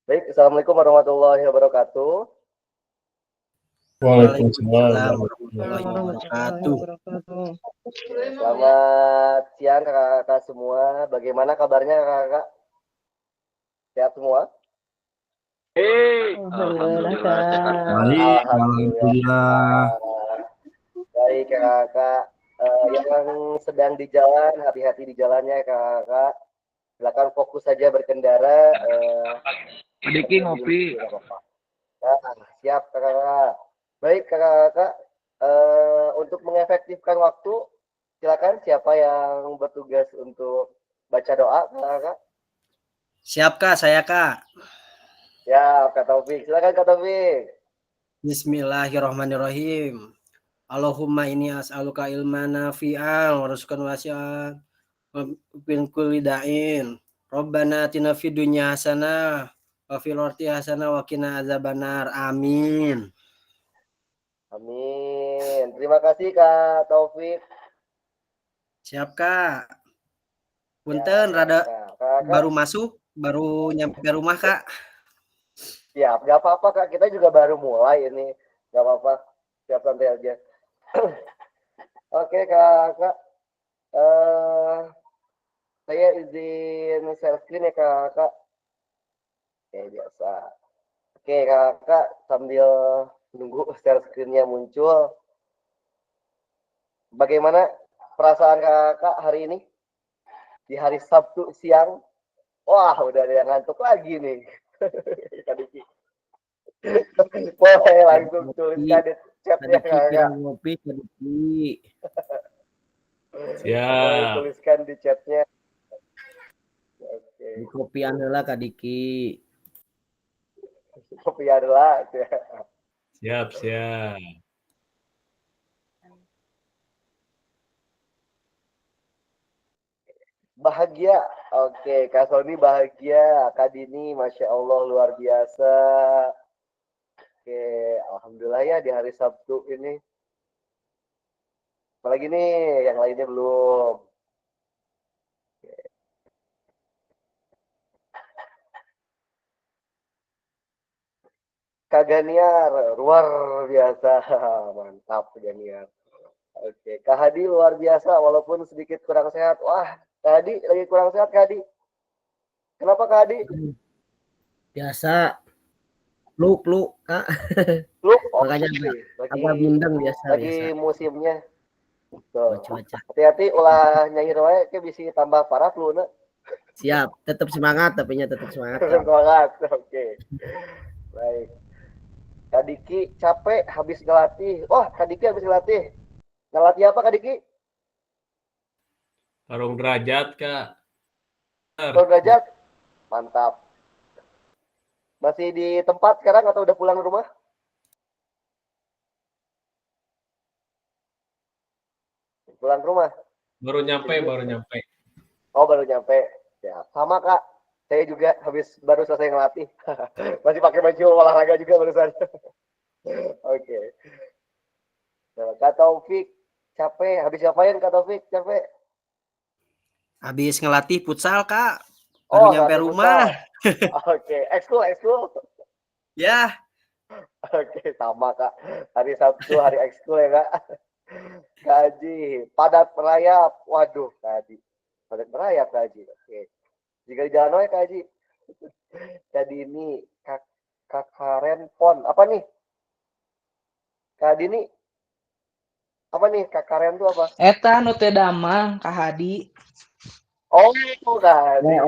Baik, assalamualaikum warahmatullahi wabarakatuh. Waalaikumsalam warahmatullahi wabarakatuh. Selamat siang kakak-kakak semua. Bagaimana kabarnya kakak-kakak? Sehat semua? Alhamdulillah sehat. Baik, Alhamdulillah. alhamdulillah. Baik kakak-kakak. Yang sedang di jalan, hati-hati di jalannya kakak-kakak. Silakan fokus saja berkendara. Diki ngopi. Nah, siap kakak-kakak. Baik kakak-kakak. Untuk mengefektifkan waktu, silakan siapa yang bertugas untuk baca doa kakak-kakak? Siap Kak, saya Kak. Ya, Kak Taufik. Silakan Kak Taufik. Bismillahirrahmanirrahim. Allahumma inni as'aluka ilman nafi'an wa rizqan wasi'an min kulli da'in. Rabbana atina fid dunya hasanah wa fil akhirati hasanah wa qina adzabannar. Amin. Amin. Terima kasih Kak Taufik. Siap Kak. Ya, Punten rada Kak. baru masuk, baru nyampe rumah Kak. Siap, nggak apa-apa Kak. Kita juga baru mulai ini. Nggak apa-apa. Siap santai aja. Oke Kak. Saya izin share screen ya Kak. Oke, biasa. Oke Kak, sambil menunggu share screen-nya muncul. Bagaimana perasaan Kakak hari ini? Di hari Sabtu siang. Wah, udah ada yang ngantuk lagi nih. Boleh langsung tuliskan di chatnya kakak. Ngopi, Kadiki. Boleh Siap. tuliskan di chatnya. Oke. Di kopian heula Kadiki. Kopi adalah. Siap. Bahagia. Oke, Kak Sony bahagia. Kak Dini, Masya Allah luar biasa. Oke, Alhamdulillah ya di hari Sabtu ini. Apalagi nih, yang lainnya belum. Kak Ganiar, luar biasa. Mantap Ganiar. Oke, Kak Hadi luar biasa walaupun sedikit kurang sehat. Wah, Kak Hadi lagi kurang sehat Kak Hadi. Kenapa Kak Hadi? Biasa flu Kak. Lu Makanya agak bindeng biasa. Lagi musimnya. Tuh. Cuaca. Hati-hati ulah nyair wae ke bisa tambah parah flu na. Siap, tetap semangat tetap semangat. Semangat. Oke. Baik. Kak Diki capek habis ngelatih. Wah, Kak Diki habis ngelatih. Ngelatih apa Kak Diki? Tarung derajat, Kak. Derajat. Mantap. Masih di tempat sekarang atau udah pulang rumah? Pulang rumah. Baru nyampe. Oh, baru nyampe. Ya, sama Kak. Saya juga baru selesai ngelatih. Masih pakai baju olahraga juga barusan. Oke. Nah, Kak Taufik capek. Habis ngapain Kak Taufik? Capek. Habis ngelatih futsal, Kak. Baru nyampe rumah. Oke, ekskul. Ya. Oke, sama Kak. Hari Sabtu, hari ekskul ya Kak. Kak Haji, padat merayap. Waduh, Kak Haji. Padat merayap Kak Haji. Oke. Jika di jalan Kak Haji. Jadi ini Kak Karen Pon. Apa nih? Kak Dini. Apa nih Kak Karen itu apa? Eta nu teh damang Kak Hadi. Oh, Kak Hadi.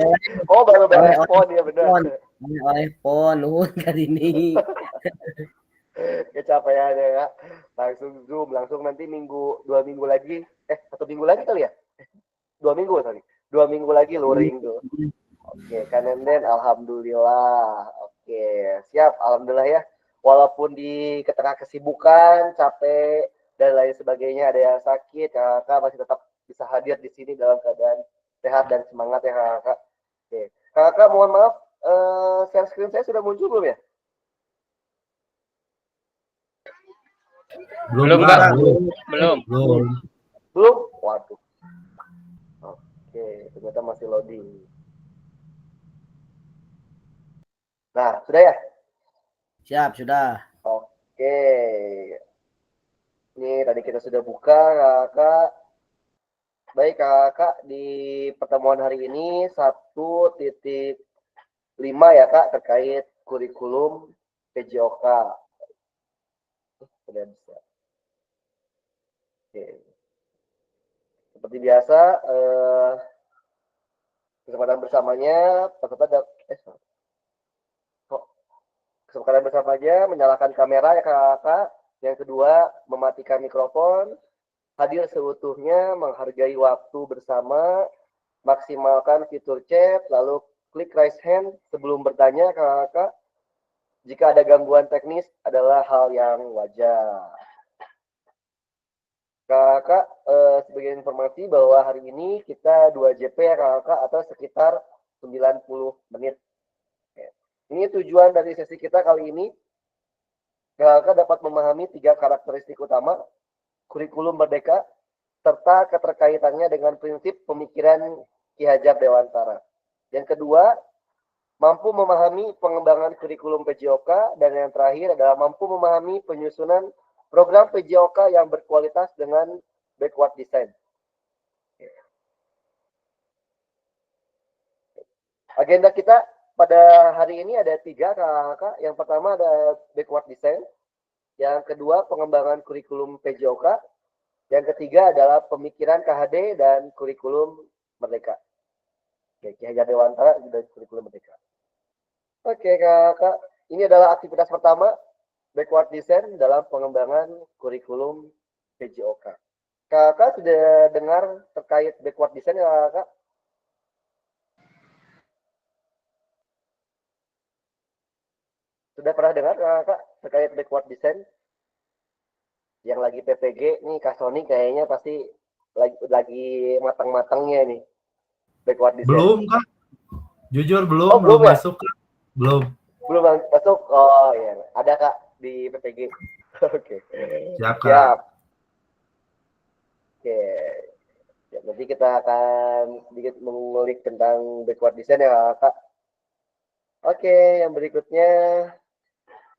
Oh, baru beres pon ya benar. Oleh pon Kak Dini. Kecapean ya Kak. Langsung Zoom, langsung nanti 2 minggu lagi. 1 minggu lagi kali ya? 2 minggu tadi. 2 minggu lagi luring tuh. Oke, Kanenden alhamdulillah. Oke, siap alhamdulillah ya. Walaupun di tengah kesibukan, capek dan lain sebagainya, ada yang sakit, kakak masih tetap bisa hadir di sini dalam keadaan sehat dan semangat ya kakak. Oke, kakak mohon maaf, share screen saya sudah muncul belum ya? Belum, Kak. Belum. Belum? Waduh. Oke, ternyata masih loading. Nah, sudah ya? Siap, sudah. Oke. Ini tadi kita sudah buka, Kakak. Baik, Kakak, di pertemuan hari ini 1.5 ya, Kak, terkait kurikulum PJOK. Sudah bisa. Oke. Seperti biasa, kesempatan bersamanya peserta kesempatan bersamanya menyalakan kamera ya Kakak. Yang kedua, mematikan mikrofon, hadir seutuhnya, menghargai waktu bersama, maksimalkan fitur chat, lalu klik raise hand sebelum bertanya Kakak. Jika ada gangguan teknis adalah hal yang wajar. Kakak, sebagai informasi bahwa hari ini kita 2 JP ya Kakak, atau sekitar 90 menit. Ini tujuan dari sesi kita kali ini. Kakak dapat memahami 3 karakteristik utama kurikulum merdeka serta keterkaitannya dengan prinsip pemikiran Ki Hajar Dewantara. Yang kedua, mampu memahami pengembangan kurikulum PJOK, dan yang terakhir adalah mampu memahami penyusunan program PJOK yang berkualitas dengan backward design. Agenda kita pada hari ini ada 3 Kakak. Yang pertama ada backward design, yang kedua pengembangan kurikulum PJOK, yang ketiga adalah pemikiran KHD dan kurikulum merdeka. Oke, Ki Hajar Dewantara dan kurikulum merdeka. Oke Kakak, ini adalah aktivitas pertama backward design dalam pengembangan kurikulum PJOK. Kakak sudah dengar terkait backward design ya Kakak? Sudah pernah dengar Kakak terkait backward design? Yang lagi PPG nih Kak Sony kayaknya pasti lagi matang-matangnya nih backward design. Belum, Kak. Jujur belum, Oh, belum ya? masuk, Kak. Belum. Belum masuk. Oh iya, ada Kak di PPG. Oke. Siap, Kak. Siap. Oke. Ya, nanti kita akan sedikit mengulik tentang backward design ya Kak. Oke, yang berikutnya.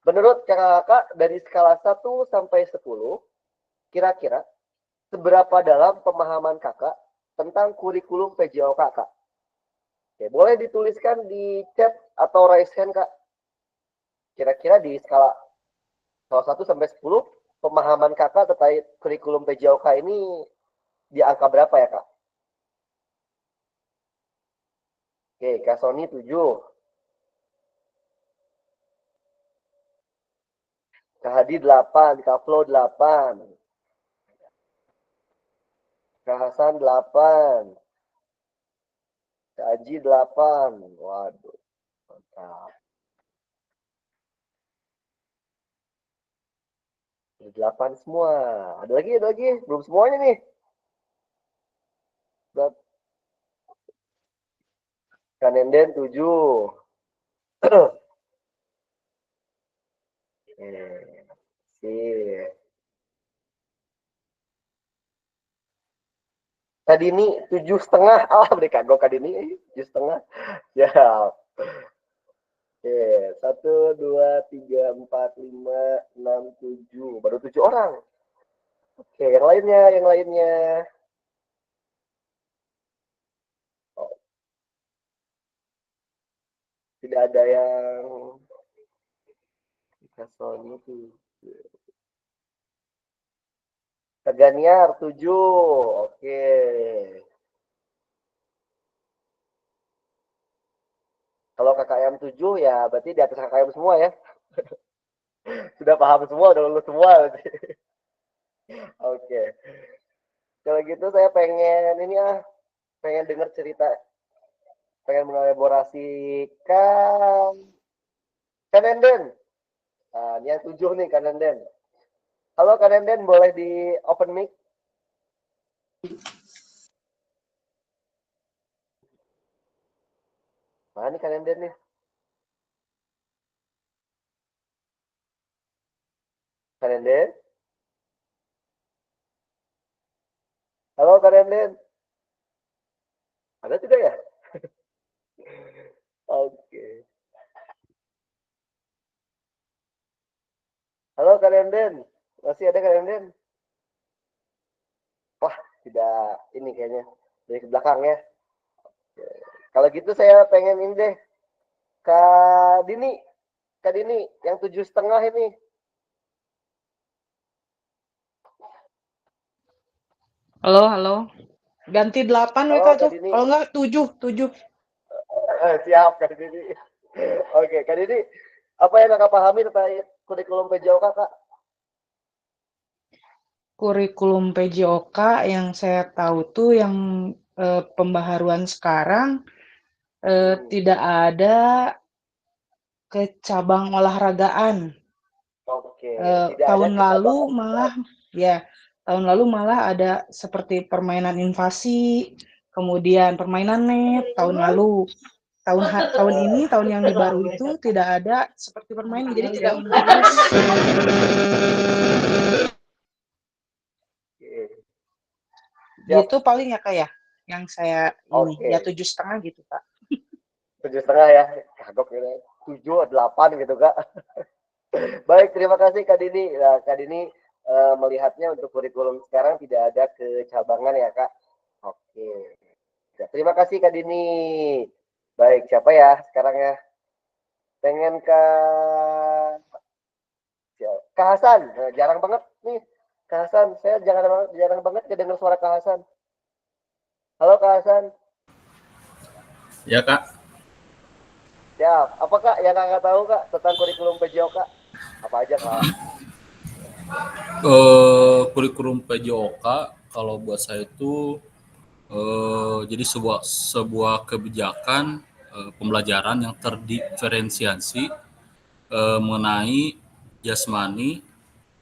Menurut Kakak dari skala 1 sampai 10, kira-kira seberapa dalam pemahaman Kakak tentang kurikulum PJOK Kak? Oke, boleh dituliskan di chat atau raise hand Kak. Kira-kira di skala 1 sampai 10, pemahaman Kakak terkait kurikulum PJOK ini di angka berapa ya Kak? Oke, Kak Sony 7. Kak Hadi 8, Kak Flo 8. Kak Hasan 8. Kak Aji 8. Waduh, mantap. 8 semua. Ada lagi. Belum semuanya nih. Kak Nenden 7. Sip. Kadini 7,5. Mereka gue Kadini 7,5. Ya. Oke, 1, 2, 3, 4, 5, 6, 7. Baru 7 orang. Oke, yang lainnya. Oh, tidak ada yang Sony itu. Teganiar 7. Oke. Kalau KKM 7 ya berarti di atas KKM semua ya. Sudah paham semua, udah lulus semua. Oke. Kalau gitu saya pengen dengar cerita, pengen mengelaborasikan Kanenden. Nah, ini yang 7 nih Kanenden. Halo Kanenden, boleh di open mic? Mana nih Kanenden nih? Kanenden? Halo Kanenden? Ada tidak ya? Oke. Renden? Masih ada Kak Renden? Wah, tidak ini kayaknya dari ke belakang ya. Kalau gitu saya pengen ini deh, Kak Dini, yang 7,5 ini. Halo, halo. Ganti 8 Halo WK Kak tuh. Dini. Kalau enggak 7. Siap Kak Dini. Oke, Kak Dini, apa yang Kakak pahami tentang kurikulum PJOK Kak? Kurikulum PJOK yang saya tahu tuh yang pembaharuan sekarang tidak ada ke cabang olahragaan. Oke, tidak ada Tahun lalu cabang. malah ya, tahun lalu malah ada seperti permainan invasi, kemudian permainan net tahun lalu. Tahun ini, tahun yang baru itu tidak ada seperti permainan, jadi tidak mengurus. Siap. Gitu paling ya Kak ya, yang saya ini Oke. ya 7,5 gitu Kak. 7,5 ya, kagok ya. 7, 8 gitu Kak. Baik, terima kasih Kak Dini. Nah, Kak Dini melihatnya untuk kurikulum sekarang tidak ada kecabangan ya Kak. Oke. Ya, terima kasih Kak Dini. Baik, siapa ya sekarang ya? Pengen Kak Hasan. Nah, jarang banget nih Kak Hasan. Saya jarang banget kedengar suara Kak Hasan. Halo Kak Hasan. Ya Kak. Siap. Apa Kak yang Kakak tahu Kak tentang kurikulum PJOK? Apa aja Kak? Kurikulum PJOK kalau buat saya itu jadi sebuah kebijakan pembelajaran yang terdiferensiasi mengenai jasmani,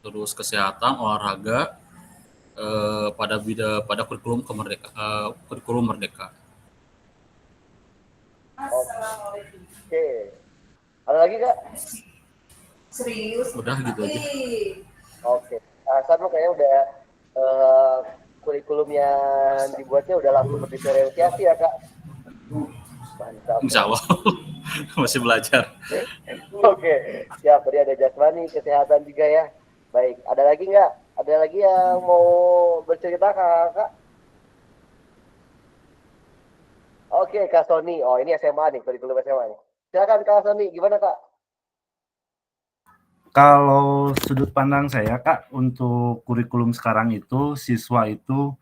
terus kesehatan, olahraga pada kurikulum merdeka. Oke. Ada lagi Kak? Udah gitu aja. Oke. Hasan kayaknya udah kurikulum yang dibuatnya udah langsung berdiferensiasi ya Kak. Mantap. Insya Allah masih belajar. Oke, siap. Tadi ada jasmani, kesehatan juga ya. Baik, ada lagi nggak? Ada lagi yang mau bercerita Kak? Oke, Kak Sony. Oh, ini SMA nih, kurikulum SMA nih. Silakan Kak Sony, gimana Kak? Kalau sudut pandang saya Kak, untuk kurikulum sekarang itu siswa itu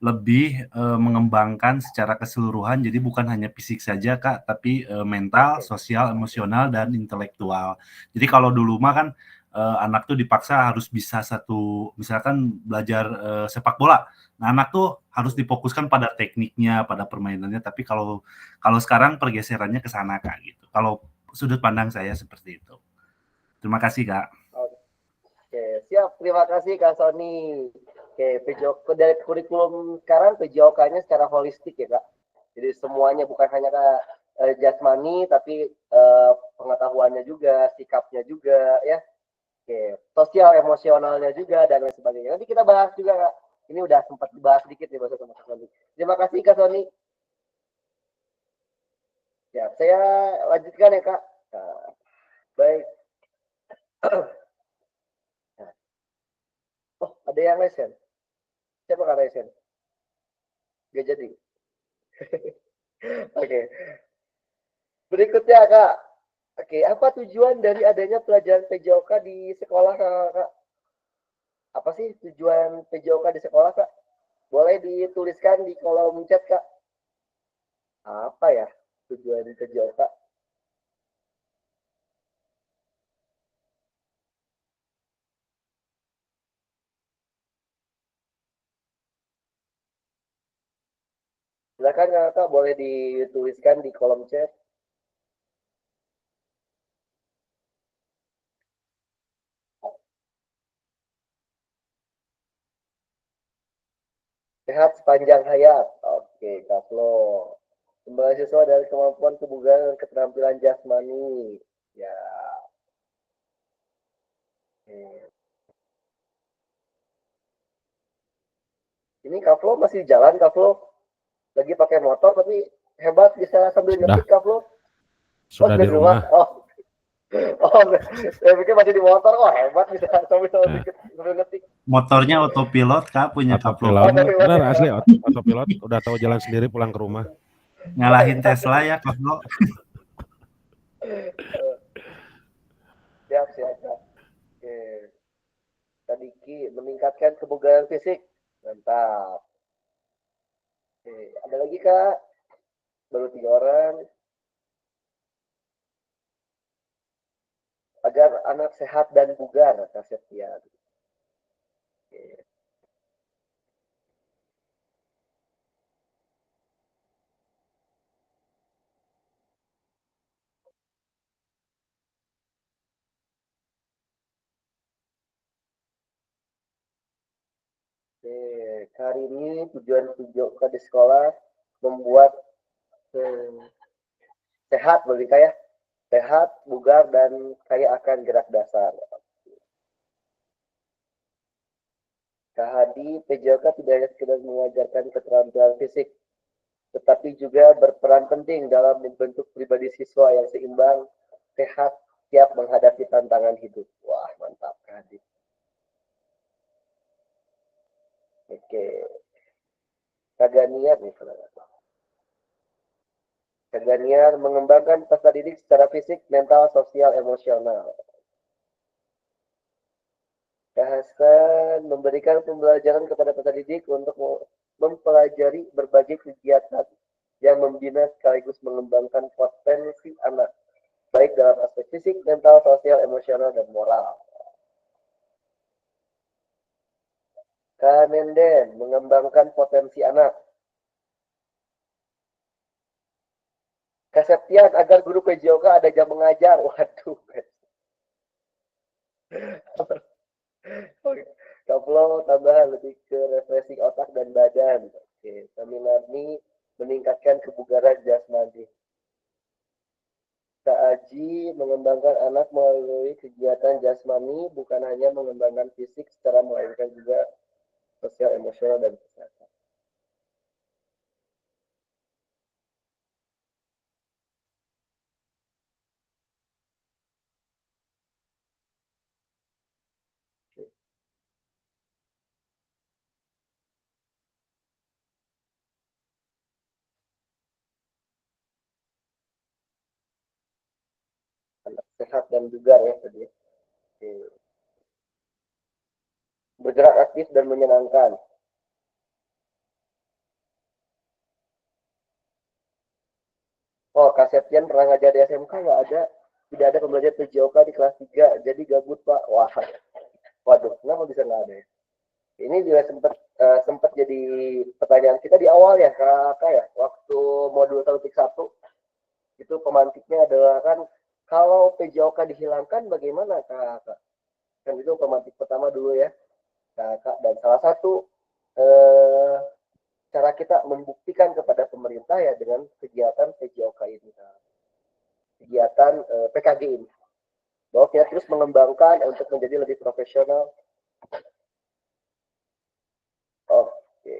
lebih mengembangkan secara keseluruhan, jadi bukan hanya fisik saja Kak, tapi mental, sosial, emosional, dan intelektual. Jadi kalau dulu mah kan anak tuh dipaksa harus bisa misalkan belajar sepak bola. Nah, anak tuh harus difokuskan pada tekniknya, pada permainannya, tapi kalau sekarang pergeserannya ke sana Kak gitu. Kalau sudut pandang saya seperti itu. Terima kasih Kak. Oke, siap. Terima kasih Kak Sony. Oke, PJOK dari kurikulum sekarang PJOK-nya secara holistik ya Kak. Jadi semuanya bukan hanya jasmani, tapi pengetahuannya juga, sikapnya juga ya. Oke, sosial emosionalnya juga dan lain sebagainya. Nanti kita bahas juga Kak. Ini udah sempat dibahas sedikit nih bahasa sama Kak Sony. Terima kasih Kak Sony. Ya, saya lanjutkan ya Kak. Nah, baik. Oh, ada yang lesen. Siapa Kak lesen? Gak jadi. Oke. Berikutnya Kak. Oke, apa tujuan dari adanya pelajaran PJOK di sekolah Kak? Apa sih tujuan PJOK di sekolah Kak? Boleh dituliskan di kolom chat Kak. Apa ya tujuan PJOK? Silakan Kak, boleh dituliskan di kolom chat. Sehat sepanjang hayat. Oke, Kak Flo. Kembali siswa dari kemampuan kebugaran dan keterampilan jasmani. Ya. Ini Kak Flo masih jalan Kak Flo. Lagi pakai motor tapi hebat bisa sambil nyetir Kak Flo. Sudah di rumah. Oh. Oh, saya pikir masih di motor. Oh, hebat bisa sambil ngetik. Motornya autopilot, Kak, punya Kak Autopilot, Floki. bener asli autopilot, udah tahu jalan sendiri pulang ke rumah. Ngalahin Tesla ya, Kak Flo. Siap, siap, siap. Oke. Tadi Ki meningkatkan kebugaran fisik. Mantap. Oke, ada lagi Kak? Baru 3 orang. Agar anak sehat dan bugar, Kak Septian. Oke. Oke, hari ini tujuan Pujoka di sekolah membuat sehat bagi kaya, sehat, bugar, dan kaya akan gerak dasar. Kak Hadi, PJOK tidak hanya sekedar mengajarkan keterampilan fisik, tetapi juga berperan penting dalam membentuk pribadi siswa yang seimbang, sehat, siap menghadapi tantangan hidup. Wah, mantap Kak Hadi. Oke. Kagak niat nih, kagak niat mengembangkan peserta didik secara fisik, mental, sosial, emosional. Kak Hasan memberikan pembelajaran kepada peserta didik untuk mempelajari berbagai kegiatan yang membina sekaligus mengembangkan potensi anak, baik dalam aspek fisik, mental, sosial, emosional, dan moral. Kak Nenden mengembangkan potensi anak. Kak Septian agar guru PJOK ada jam mengajar. Waduh. Oke. Kaplo tambahan lebih ke refreshing otak dan badan. Oke. Saminarni meningkatkan kebugaran jasmani. Kak Aji mengembangkan anak melalui kegiatan jasmani, bukan hanya mengembangkan fisik secara melainkan juga sosial, emosional, dan kesehatan. Anak sehat dan bugar ya tadi. Oke. Bergerak aktif dan menyenangkan. Oh, Kak Septian pernah ngajar di SMK nggak ada? Tidak ada pembelajaran PJOK di kelas 3, jadi gabut Pak. Wah, waduh, kenapa bisa nggak ada ya? Ini juga sempat jadi pertanyaan kita di awal ya, Kak ya. Waktu modul 1.1 itu pemantiknya adalah kan kalau PJOK dihilangkan bagaimana Kak? Kan itu pemantik pertama dulu ya, Kak. Dan salah satu cara kita membuktikan kepada pemerintah ya dengan kegiatan PJOK ini, kegiatan PKG ini, bahwa kita terus mengembangkan untuk menjadi lebih profesional. Oke,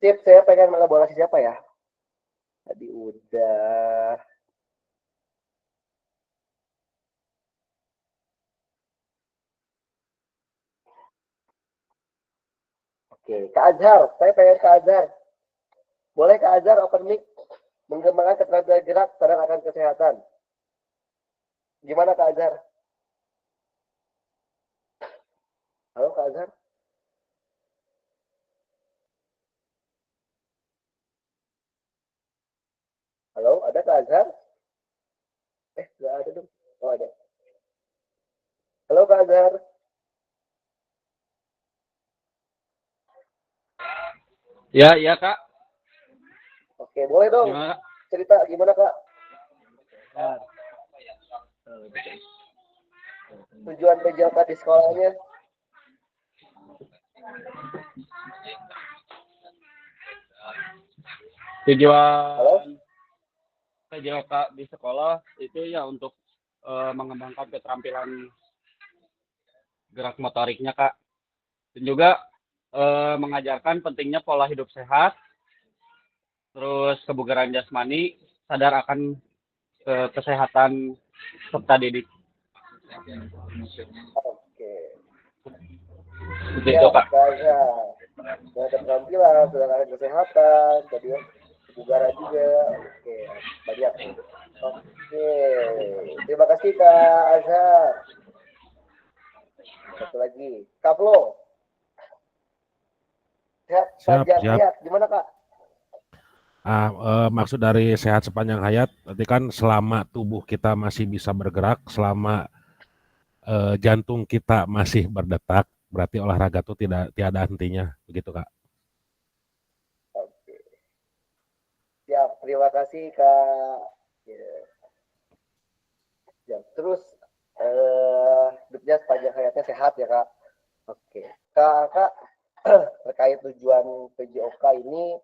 sip. Saya pengen mengelaborasi siapa ya? Tadi udah. Oke, Kak Azhar. Saya pengen Kak Azhar. Boleh Kak Azhar open mic mengembangkan keterampilan gerak sadar akan kesehatan. Gimana Kak Azhar? Halo Kak Azhar? Halo, ada Kak Azhar? Nggak ada dong. Oh, ada. Halo Kak Azhar? Ya, iya Kak. Oke, boleh dong. Gimana? Cerita gimana Kak? Tujuan PJOK di sekolahnya? Tujuan PJOK di sekolah itu ya untuk mengembangkan keterampilan gerak motoriknya Kak. Dan juga mengajarkan pentingnya pola hidup sehat, terus kebugaran jasmani, sadar akan kesehatan peserta didik. Oke. Seperti Ya, itu Kak. Gaza. Sudah ada keterampilan, sudah ada kesehatan, tadi ya, kebugaran juga. Oke, banyak. Oke, terima kasih Kak Azhar. Satu lagi, Kak Flo. Sehat Siap, panjang siap. hayat, gimana Kak? Maksud dari sehat sepanjang hayat, berarti kan selama tubuh kita masih bisa bergerak, selama jantung kita masih berdetak, berarti olahraga itu tiada hentinya, begitu Kak. Oke, siap. Terima kasih Kak. Ya, siap. Terus hidupnya sepanjang hayatnya sehat ya Kak. Oke, Kak, terkait tujuan PJOK ini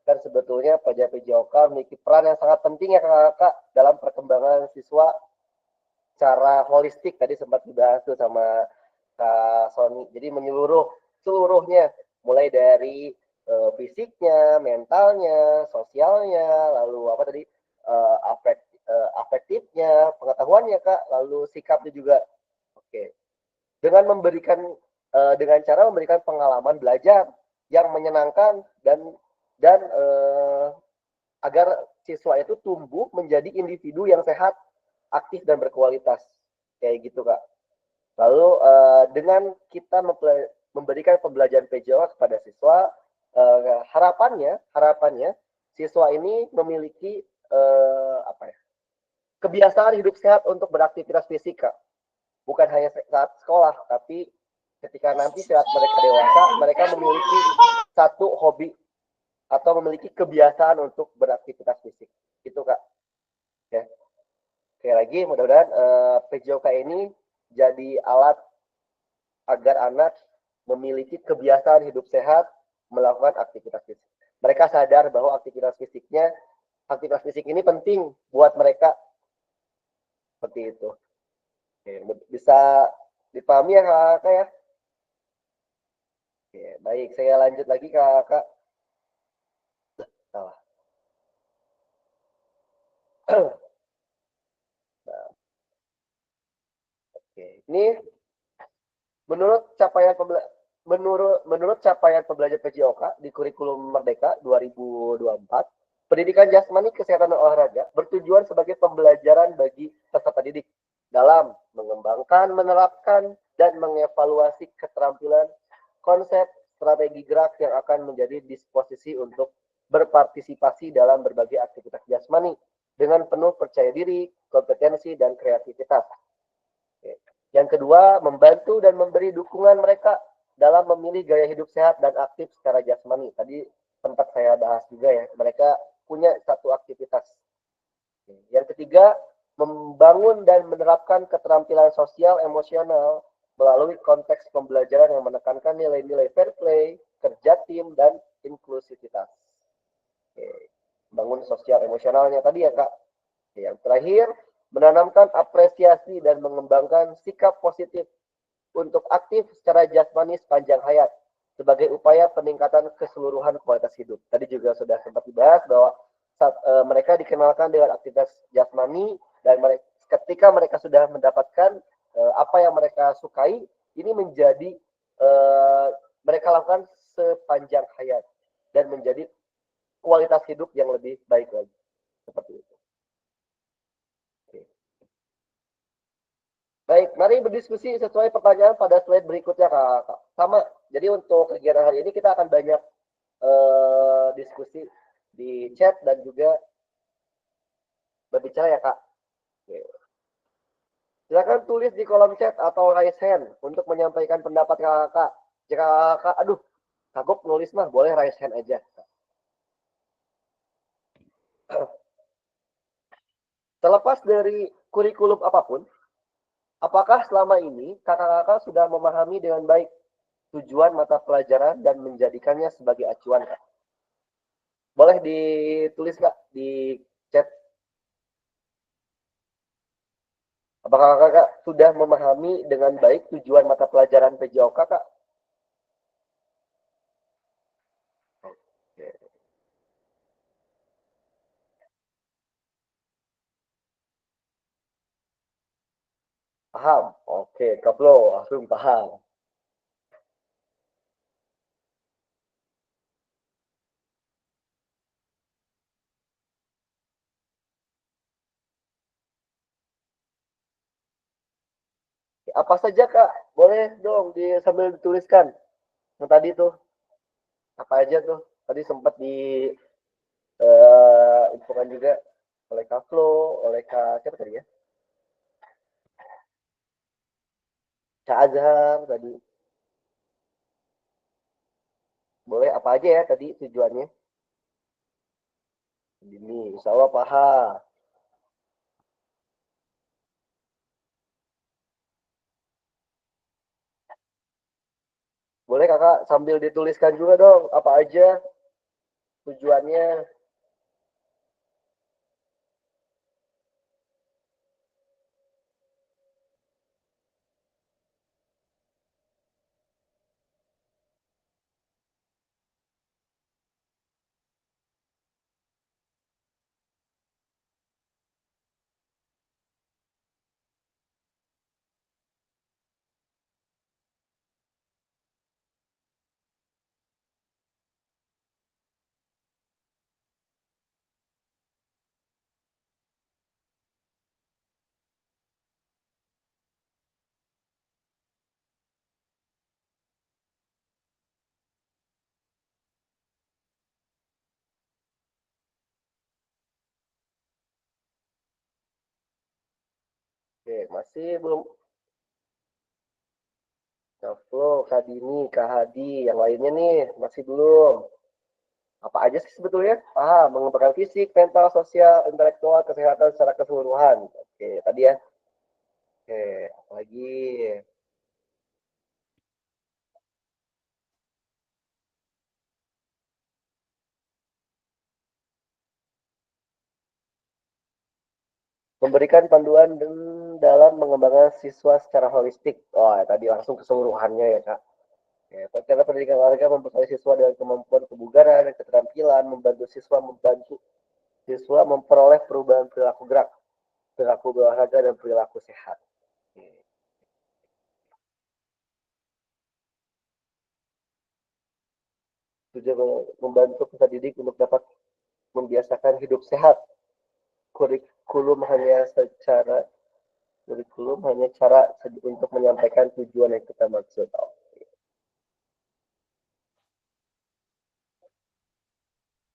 kan sebetulnya PJOK memiliki peran yang sangat penting ya Kak dalam perkembangan siswa secara holistik, tadi sempat dibahas tuh sama Kak Sony. Jadi seluruhnya mulai dari fisiknya, mentalnya, sosialnya, lalu apa tadi afektifnya, pengetahuannya Kak, lalu sikapnya juga. Oke. Dengan cara memberikan pengalaman belajar yang menyenangkan dan agar siswa itu tumbuh menjadi individu yang sehat, aktif dan berkualitas. Kayak gitu, Kak. Lalu dengan kita memberikan pembelajaran PJOK kepada siswa, harapannya siswa ini memiliki kebiasaan hidup sehat untuk beraktivitas fisik, Kak. Bukan hanya saat sekolah, tapi ketika nanti saat mereka dewasa, mereka memiliki satu hobi atau memiliki kebiasaan untuk beraktivitas fisik. Itu Kak. Ya. Sekali lagi, mudah-mudahan PJOK ini jadi alat agar anak memiliki kebiasaan hidup sehat melakukan aktivitas fisik. Mereka sadar bahwa aktivitas fisik ini penting buat mereka. Seperti itu. Oke, bisa dipahami ya Kak ya? Oke, baik, saya lanjut lagi Kak. Salah. Nah, oke, ini menurut capaian pembelajaran PJOK di kurikulum Merdeka 2024, pendidikan jasmani, kesehatan dan olahraga bertujuan sebagai pembelajaran bagi peserta didik dalam mengembangkan, menerapkan, dan mengevaluasi keterampilan, konsep, strategi gerak yang akan menjadi disposisi untuk berpartisipasi dalam berbagai aktivitas jasmani dengan penuh percaya diri, kompetensi, dan kreativitas. Yang kedua, membantu dan memberi dukungan mereka dalam memilih gaya hidup sehat dan aktif secara jasmani. Tadi sempat saya bahas juga ya, mereka punya satu aktivitas. Yang ketiga, membangun dan menerapkan keterampilan sosial emosional melalui konteks pembelajaran yang menekankan nilai-nilai fair play, kerja tim, dan inklusivitas. Bangun sosial emosionalnya tadi ya Kak. Yang terakhir, menanamkan apresiasi dan mengembangkan sikap positif untuk aktif secara jasmani sepanjang hayat sebagai upaya peningkatan keseluruhan kualitas hidup. Tadi juga sudah sempat dibahas bahwa mereka dikenalkan dengan aktivitas jasmani dan ketika mereka sudah mendapatkan apa yang mereka sukai, ini menjadi mereka lakukan sepanjang hayat dan menjadi kualitas hidup yang lebih baik lagi. Seperti itu. Baik, mari berdiskusi sesuai pertanyaan pada slide berikutnya, Kak. Sama, jadi untuk kegiatan hari ini kita akan banyak diskusi di chat dan juga berbicara ya, Kak. Oke. Silakan tulis di kolom chat atau raise hand untuk menyampaikan pendapat Kakak. Jika Kakak, kagok nulis mah, boleh raise hand aja. Terlepas dari kurikulum apapun, apakah selama ini kakak-kakak sudah memahami dengan baik tujuan mata pelajaran dan menjadikannya sebagai acuan, Kak? Boleh ditulis, Kak, di chat. Apakah kakak sudah memahami dengan baik tujuan mata pelajaran PJOK, Kak? Oke. Paham? Oke, Kaplo langsung paham. Apa saja Kak? Boleh dong sambil dituliskan. Yang tadi tuh, apa aja tuh? Tadi sempat di infokan juga oleh Kak Flo, oleh Kak siapa tadi ya? Kak Azhar tadi. Boleh apa aja ya tadi tujuannya? Ini, insya Allah paham. Boleh kakak sambil dituliskan juga dong apa aja tujuannya. Oke, masih belum. Kak Flo, Kak Dini, Kak Hadi, yang lainnya nih masih belum. Apa aja sih sebetulnya? Mengembangkan fisik, mental, sosial, intelektual, kesehatan secara keseluruhan. Oke, tadi ya. Oke, apalagi memberikan panduan dalam mengembangkan siswa secara holistik. Oh, tadi langsung keseluruhannya ya, Kak. Ya, cara pendidikan olahraga membekali siswa dengan kemampuan kebugaran dan keterampilan, membantu siswa memperoleh perubahan perilaku gerak, perilaku berolahraga dan perilaku sehat. Tujuan membantu peserta didik untuk dapat membiasakan hidup sehat. Kurikulum hanya cara untuk menyampaikan tujuan yang kita maksud.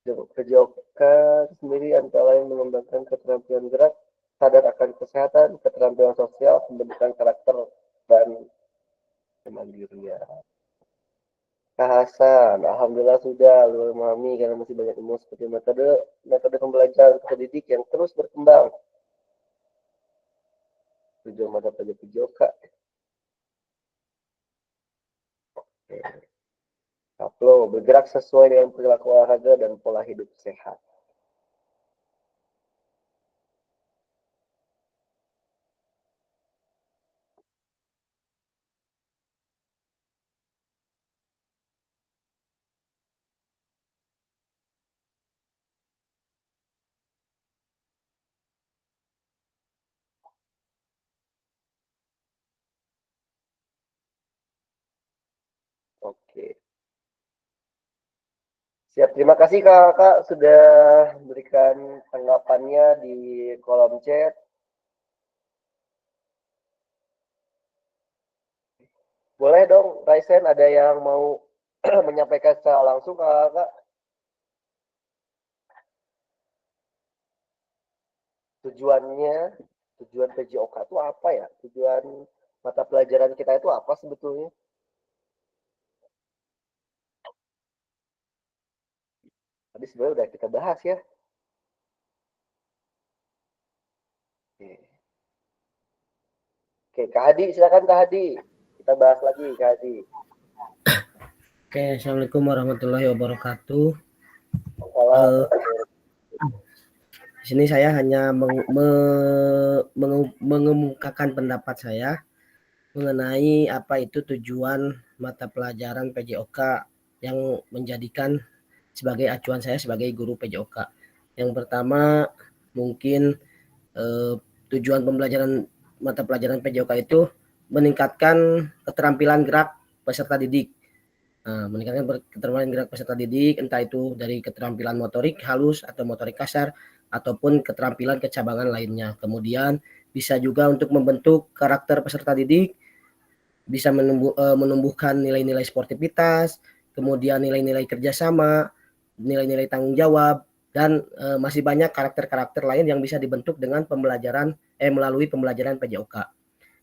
Kejokan sendiri antara lain mengembangkan keterampilan gerak, sadar akan kesehatan, keterampilan sosial, pembentukan karakter, dan kemandirian. Kak Hasan, alhamdulillah sudah lu memahami karena masih banyak ilmu seperti metode pembelajaran pendidik yang terus berkembang. Tujuan mata pelajaran Joka. Kaplo, bergerak sesuai dengan perilaku olahraga dan pola hidup sehat. Oke. Siap, terima kasih kakak sudah memberikan tanggapannya di kolom chat. Boleh dong, Raisen ada yang mau menyampaikan secara langsung kakak? Tujuan PJOK itu apa ya? Tujuan mata pelajaran kita itu apa sebetulnya? Tadi sebenarnya udah kita bahas ya. Oke, Kak Hadi, silakan Kak Hadi. Kita bahas lagi Kak Hadi. Oke, assalamualaikum warahmatullahi wabarakatuh. Di sini saya hanya mengemukakan pendapat saya mengenai apa itu tujuan mata pelajaran PJOK yang menjadikan sebagai acuan saya sebagai guru PJOK. Yang pertama mungkin tujuan pembelajaran mata pelajaran PJOK itu meningkatkan keterampilan gerak peserta didik. Meningkatkan keterampilan gerak peserta didik, entah itu dari keterampilan motorik halus atau motorik kasar, ataupun keterampilan kecabangan lainnya. Kemudian bisa juga untuk membentuk karakter peserta didik, bisa menumbuhkan nilai-nilai sportivitas, kemudian nilai-nilai kerjasama, nilai-nilai tanggung jawab, dan masih banyak karakter-karakter lain yang bisa dibentuk dengan melalui pembelajaran PJOK.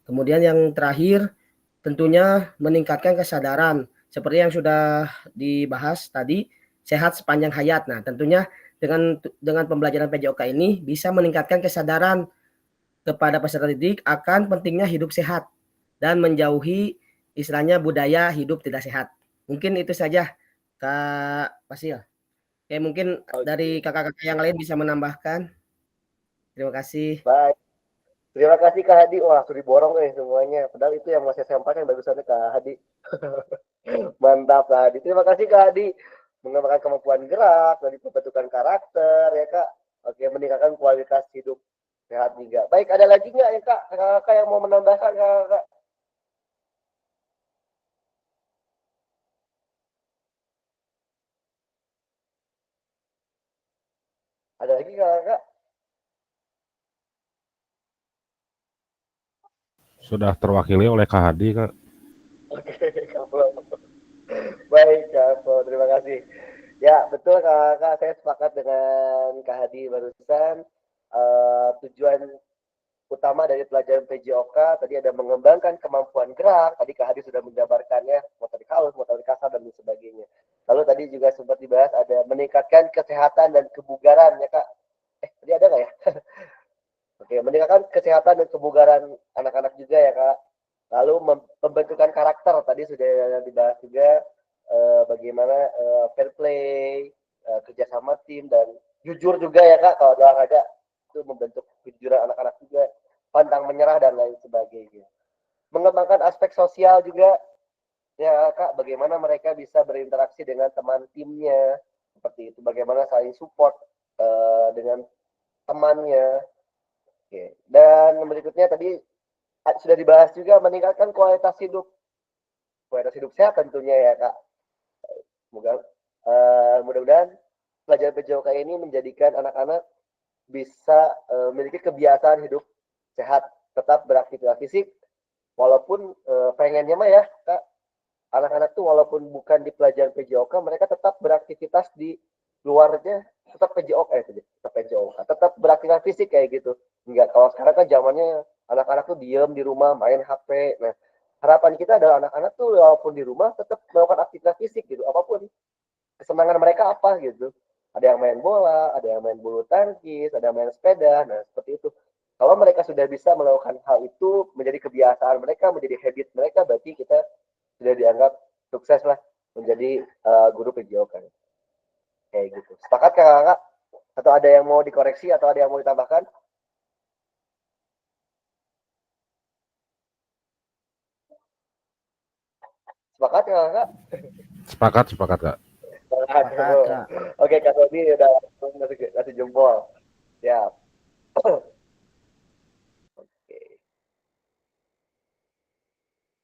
Kemudian yang terakhir, tentunya meningkatkan kesadaran seperti yang sudah dibahas tadi, sehat sepanjang hayat. Nah, tentunya dengan pembelajaran PJOK ini bisa meningkatkan kesadaran kepada peserta didik akan pentingnya hidup sehat dan menjauhi istilahnya budaya hidup tidak sehat. Mungkin itu saja, Kak Fasil. Oke, mungkin dari kakak-kakak yang lain bisa menambahkan. Terima kasih. Baik. Terima kasih Kak Hadi. Wah, sudah diborong semuanya. Padahal itu yang mau saya sampaikan bagusannya Kak Hadi. Mantap Kak Hadi. Terima kasih Kak Hadi. Mengembangkan kemampuan gerak, dari pembentukan karakter ya Kak. Oke, meningkatkan kualitas hidup sehat juga. Baik, ada lagi nggak ya Kak? Kakak yang mau menambahkan Kak? Ada lagi Kak? Sudah terwakili oleh Kak Hadi, Kak. Oke, Kak Flo. Baik Kak Flo, terima kasih. Ya, betul Kak, saya sepakat dengan Kak Hadi barusan. Tujuan utama dari pelajaran PJOK tadi ada mengembangkan kemampuan gerak. Tadi Kak Hadi sudah menjabarkannya, motorik halus, motorik kasar, dan sebagainya. Lalu tadi juga sempat dibahas ada meningkatkan kesehatan dan kebugaran ya Kak. Tadi ada nggak ya? Oke, meningkatkan kesehatan dan kebugaran anak-anak juga ya Kak. Lalu pembentukan karakter tadi sudah dibahas juga, bagaimana fair play, kerjasama tim, dan jujur juga ya Kak, kalau olahraga itu membentuk kejujuran anak-anak juga, pantang menyerah dan lain sebagainya. Mengembangkan aspek sosial juga ya Kak, bagaimana mereka bisa berinteraksi dengan teman timnya, seperti itu, bagaimana saling support dengan temannya. Oke. Dan berikutnya tadi sudah dibahas juga meningkatkan kualitas hidup sehat tentunya ya Kak. Mudah-mudahan pelajaran PJOK ini menjadikan anak-anak bisa memiliki kebiasaan hidup sehat, tetap beraktivitas fisik, walaupun pengennya mah ya Kak, anak-anak tuh walaupun bukan di pelajaran PJOK, mereka tetap beraktivitas di luarnya, tetap PJOK, tetap beraktivitas fisik kayak gitu. Enggak, kalau sekarang kan zamannya anak-anak tuh diem di rumah main HP. Nah, harapan kita adalah anak-anak tuh walaupun di rumah tetap melakukan aktivitas fisik gitu, apapun kesenangan mereka apa gitu. Ada yang main bola, ada yang main bulu tangkis, ada yang main sepeda. Nah, seperti itu. Kalau mereka sudah bisa melakukan hal itu menjadi kebiasaan mereka, menjadi habit mereka, berarti kita sudah dianggap sukses lah menjadi guru PJOK. Kayak gitu. Sepakat Kakak? Atau ada yang mau dikoreksi atau ada yang mau ditambahkan? Sepakat Kakak? Sepakat, Kak. Sepakat, Kak. Oke, Kak Sodi udah ngasih jempol. Siap. Oke.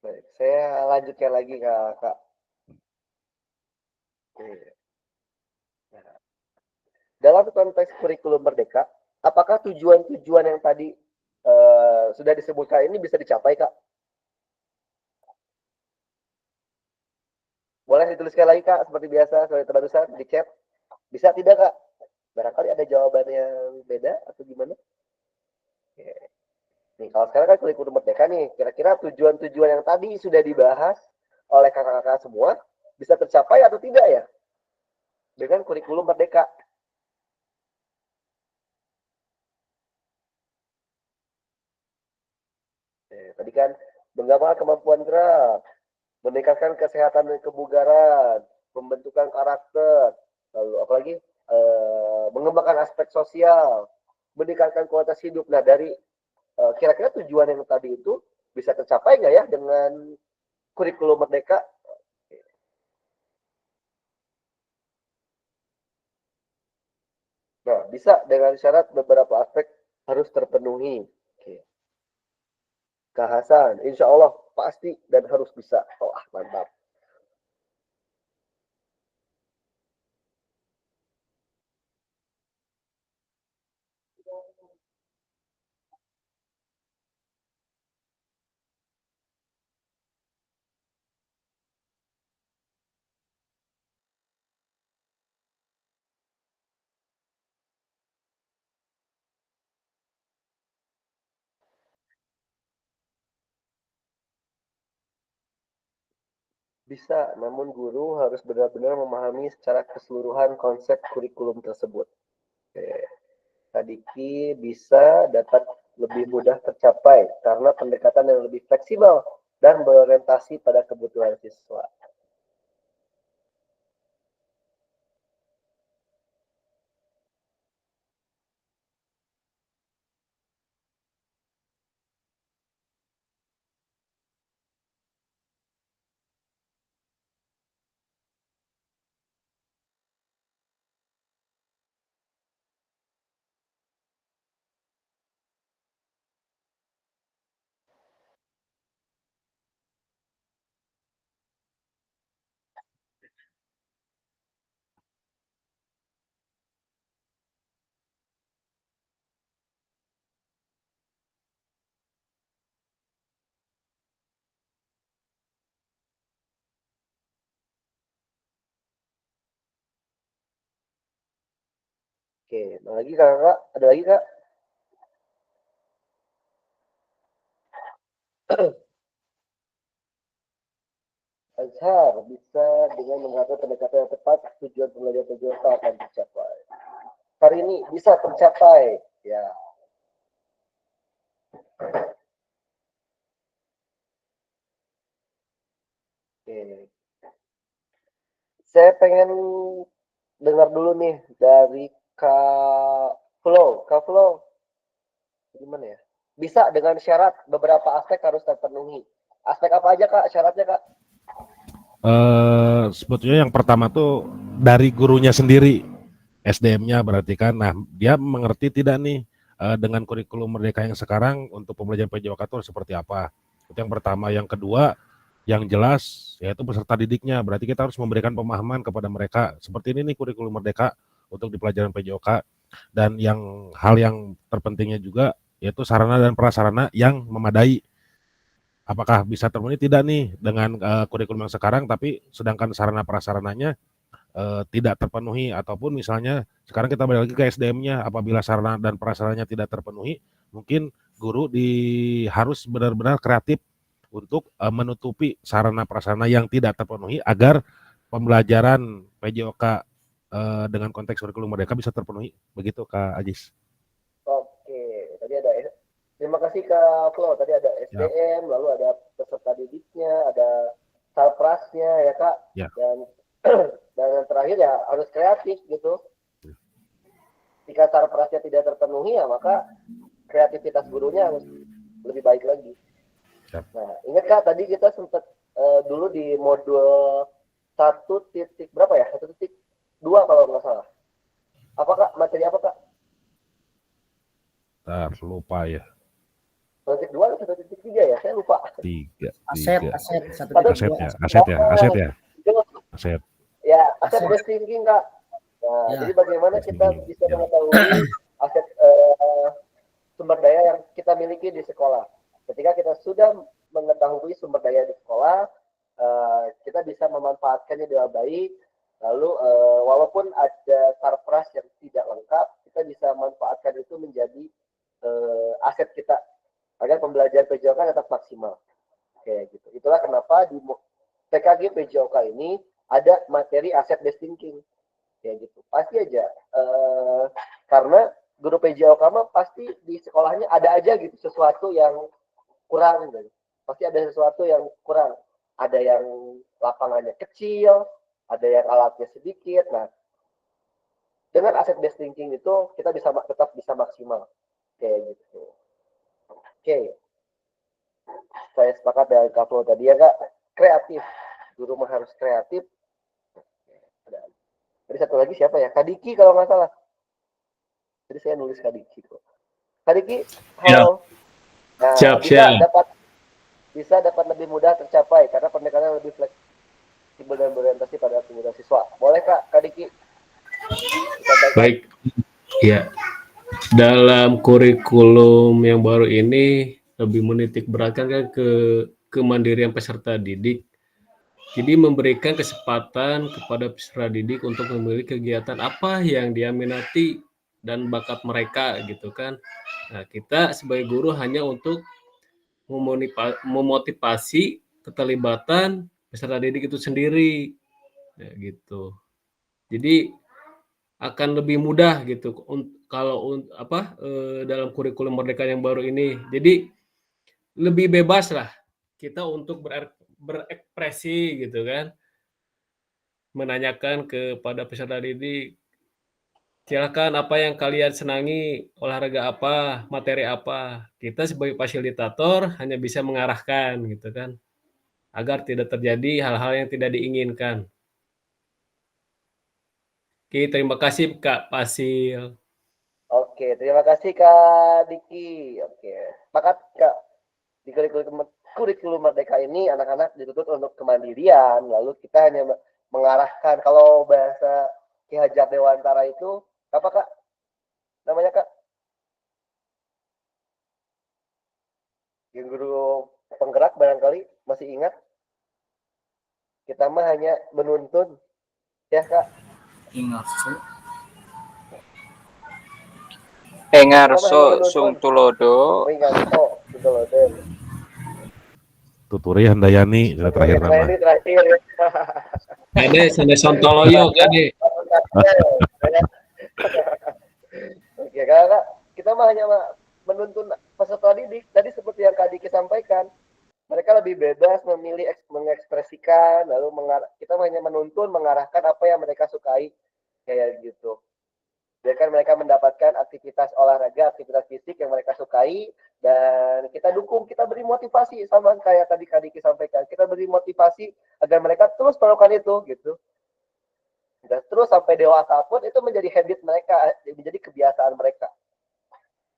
Baik, saya lanjutkan lagi Kak. Nah, dalam konteks kurikulum merdeka, apakah tujuan-tujuan yang tadi sudah disebutkan ini bisa dicapai Kak? Boleh dituliskan lagi Kak, seperti biasa, seperti barusan di chat. Bisa tidak Kak? Barangkali ada jawaban yang beda atau gimana? Oke. Nih, kalau sekarang kan kurikulum merdeka nih, kira-kira tujuan-tujuan yang tadi sudah dibahas oleh kakak-kakak semua bisa tercapai atau tidak ya? Dengan kurikulum merdeka. Tadi kan mengembangkan kemampuan gerak, meningkatkan kesehatan dan kebugaran, pembentukan karakter, lalu apalagi mengembangkan aspek sosial, meningkatkan kualitas hidup. Nah, dari kira-kira tujuan yang tadi itu bisa tercapai nggak ya dengan kurikulum merdeka? Nah, bisa dengan syarat beberapa aspek harus terpenuhi. Oke. Kak Hasan, insya Allah pasti dan harus bisa. Oh, mantap. Bisa, namun guru harus benar-benar memahami secara keseluruhan konsep kurikulum tersebut. Oke. Kadiki bisa dapat lebih mudah tercapai karena pendekatan yang lebih fleksibel dan berorientasi pada kebutuhan siswa. Oke, nah lagi kakak, ada lagi kak? Azhar bisa dengan mengatur pendekatan yang tepat, tujuan pembelajaran PJOK akan tercapai. Hari ini bisa tercapai, ya. Oke. Saya pengen dengar dulu nih dari Kak Flo. Kak Flo, gimana ya? Bisa dengan syarat beberapa aspek harus terpenuhi. Aspek apa aja kak syaratnya kak? Sebetulnya yang pertama tuh dari gurunya sendiri, SDM-nya berarti kan. Nah, dia mengerti tidak nih dengan kurikulum Merdeka yang sekarang untuk pembelajaran PJOK itu seperti apa. Itu yang pertama. Yang kedua, yang jelas yaitu peserta didiknya. Berarti kita harus memberikan pemahaman kepada mereka. Seperti ini nih kurikulum Merdeka untuk di pelajaran PJOK. Dan hal yang terpentingnya juga yaitu sarana dan prasarana yang memadai. Apakah bisa terpenuhi tidak nih dengan kurikulum yang sekarang, tapi sedangkan sarana prasarananya tidak terpenuhi, ataupun misalnya sekarang kita balik lagi ke SDM-nya, apabila sarana dan prasarananya tidak terpenuhi, mungkin guru harus benar-benar kreatif untuk menutupi sarana prasarana yang tidak terpenuhi agar pembelajaran PJOK dengan konteks kurikulum Merdeka bisa terpenuhi. Begitu Kak Ajis. Oke, tadi ada. Terima kasih Kak Flo. Tadi ada SDM, lalu ada peserta didiknya, ada salprasnya ya Kak. Ya. Dan yang terakhir ya harus kreatif gitu. Jika salprasnya tidak terpenuhi ya maka kreativitas gurunya harus lebih baik lagi. Ya. Nah, ingat Kak tadi kita sempat dulu di modul 1.2 kalau nggak salah. Apa Kak? Materi apa Kak? Lupa ya. 1.2 atau 1.3 ya? Saya lupa. Aset. Aset. Ya, aset based thinking Kak. Nah, Ya. jadi bagaimana kita bisa mengetahui aset sumber daya yang kita miliki di sekolah. Ketika kita sudah mengetahui sumber daya di sekolah, kita bisa memanfaatkannya dengan baik. Lalu walaupun ada sarpras yang tidak lengkap, kita bisa manfaatkan itu menjadi aset kita agar pembelajaran PJOK tetap maksimal. Kayak gitu. Itulah kenapa di PKG PJOK ini ada materi aset based thinking. Kayak gitu. Pasti aja. Karena guru PJOK mah pasti di sekolahnya ada aja gitu sesuatu yang kurang. Gitu. Pasti ada sesuatu yang kurang. Ada yang lapangannya kecil, ada yang alatnya sedikit. Nah, dengan aset based thinking itu kita bisa tetap bisa maksimal. Kayak gitu. Oke. Saya sepakat dengan Kak Flo tadi ya Kak. Kreatif. Guru mah harus kreatif. Tadi satu lagi siapa ya? Kadiki kalau nggak salah. Jadi saya nulis Kadiki kok. Kadiki, halo. Nah, Siap. bisa dapat bisa dapat lebih mudah tercapai karena pendekatan lebih fleksibel dan berorientasi pada kebutuhan siswa. Boleh Kak Diki? Disampaikan. Baik, ya. Dalam kurikulum yang baru ini lebih menitik beratkan kan ke kemandirian peserta didik. Jadi memberikan kesempatan kepada peserta didik untuk memilih kegiatan apa yang dia minati dan bakat mereka gitu kan. Nah, kita sebagai guru hanya untuk memotivasi keterlibatan peserta didik itu sendiri. Ya, gitu. Jadi akan lebih mudah gitu kalau dalam kurikulum Merdeka yang baru ini. Jadi lebih bebas lah kita untuk berekspresi gitu kan, menanyakan kepada peserta didik, silakan apa yang kalian senangi, olahraga apa, materi apa. Kita sebagai fasilitator hanya bisa mengarahkan gitu kan, agar tidak terjadi hal-hal yang tidak diinginkan. Oke, terima kasih Kak Pasil. Oke, terima kasih Kak Diki. Oke, sepakat Kak. Di kurikulum Merdeka ini anak-anak dituntut untuk kemandirian, lalu kita hanya mengarahkan. Kalau bahasa Ki Hajar Dewantara itu apa Kak? Namanya Kak? Yang guru penggerak barangkali masih ingat? Kita mah hanya menuntun, ya Kak? Ingarso. Engarso sung tulodo. Ingarso tulodo. Tuturi Handayani sudah terakhir nama. Ini terakhir. Gade Sontoloyo gade. Oke, Kak, kita mah hanya menuntun peserta didik. Tadi seperti yang Kak Diki sampaikan, mereka lebih bebas memilih mengekspresikan, lalu kita hanya menuntun, mengarahkan apa yang mereka sukai, kayak gitu. Biarkan mereka mendapatkan aktivitas olahraga, aktivitas fisik yang mereka sukai, dan kita dukung, kita beri motivasi sama kayak tadi Kak Diki sampaikan. Kita beri motivasi agar mereka terus melakukan itu, gitu. Dan terus sampai dewasa pun itu menjadi habit mereka, menjadi kebiasaan mereka.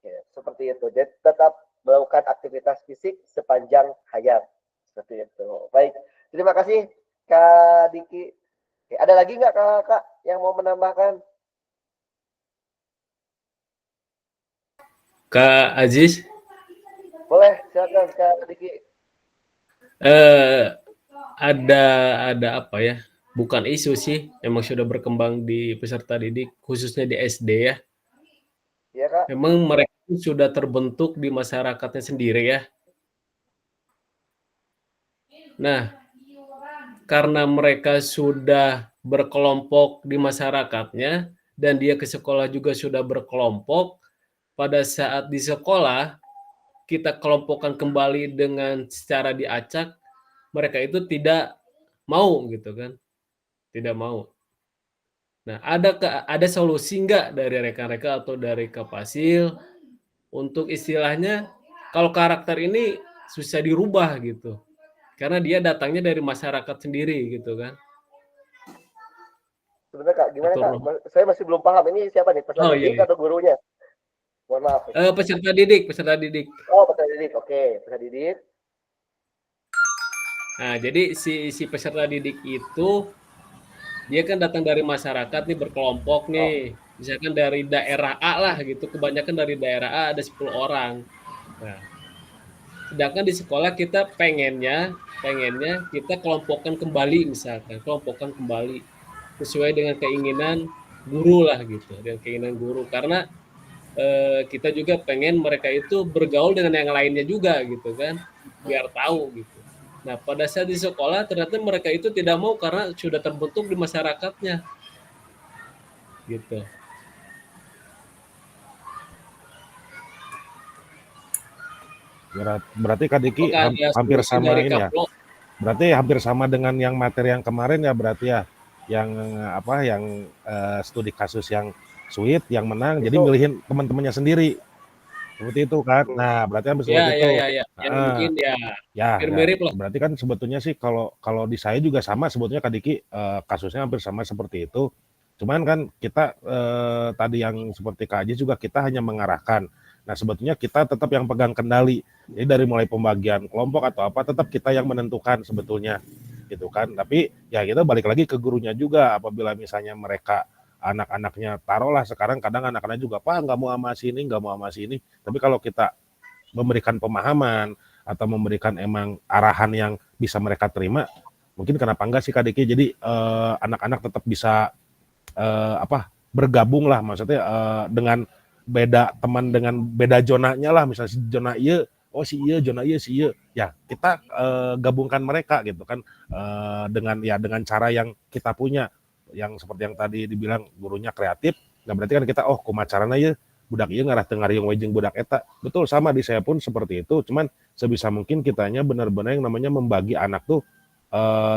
Ya, seperti itu. Jadi tetap melakukan aktivitas fisik sepanjang hayat. Seperti itu. Baik, terima kasih Kak Diki. Oke, ada lagi nggak Kak yang mau menambahkan? Kak Aziz, Boleh, silakan Kak Diki. ada apa ya? Bukan isu sih, memang sudah berkembang di peserta didik, khususnya di SD ya. Iya Kak. Memang mereka sudah terbentuk di masyarakatnya sendiri ya. Nah, karena mereka sudah berkelompok di masyarakatnya dan dia ke sekolah juga sudah berkelompok, pada saat di sekolah kita kelompokkan kembali dengan secara diacak, mereka itu tidak mau gitu kan, tidak mau. Nah, ada solusi nggak dari rekan-rekan atau dari Kak Pasil untuk istilahnya kalau karakter ini susah dirubah gitu, karena dia datangnya dari masyarakat sendiri gitu kan. Sebenarnya Kak, gimana Kak? Saya masih belum paham. Ini siapa nih? Peserta didik atau gurunya? Mohon maaf. Peserta didik. Oh, peserta didik. Oke, peserta didik. Nah, jadi si peserta didik itu dia kan datang dari masyarakat nih, berkelompok nih. Misalkan dari daerah A lah gitu, kebanyakan dari daerah A ada 10 orang. Nah, sedangkan di sekolah kita pengennya kita kelompokkan kembali misalkan, kelompokkan kembali sesuai dengan keinginan guru lah gitu, dengan keinginan guru, karena kita juga pengen mereka itu bergaul dengan yang lainnya juga gitu kan, biar tahu gitu. Nah, pada saat di sekolah ternyata mereka itu tidak mau karena sudah terbentuk di masyarakatnya gitu. Berarti Kak Diki hampir sama ini ya. Berarti hampir sama dengan yang materi yang kemarin ya, berarti ya. Yang studi kasus yang sweet, yang menang, jadi milihin teman-temannya sendiri. Seperti itu kan. Nah, berarti hampir seperti itu. Ya. Yang mungkin mirip lah. Berarti kan sebetulnya sih kalau di saya juga sama sebetulnya Kak Diki, kasusnya hampir sama seperti itu. Cuman kan kita tadi yang seperti Kak Aji juga kita hanya mengarahkan. Nah, sebetulnya kita tetap yang pegang kendali. Jadi dari mulai pembagian kelompok atau apa tetap kita yang menentukan sebetulnya gitu kan. Tapi ya kita balik lagi ke gurunya juga, apabila misalnya mereka anak-anaknya taruhlah sekarang kadang anak-anak juga Pak nggak mau sama sini, nggak mau sama sini. Tapi kalau kita memberikan pemahaman atau memberikan emang arahan yang bisa mereka terima, mungkin kenapa enggak sih Kak Diki. Jadi anak-anak tetap bisa bergabung lah, maksudnya dengan beda teman dengan beda zonanya lah, misalnya si zona iya, oh si iya zona iya si iya, ya kita gabungkan mereka gitu kan, dengan cara yang kita punya, yang seperti yang tadi dibilang gurunya kreatif, nggak berarti kan kita kumacarana ya budak iya ngarah teu ngariung we jeung budak eta. Betul, sama di saya pun seperti itu, cuman sebisa mungkin kitanya benar-benar yang namanya membagi anak tuh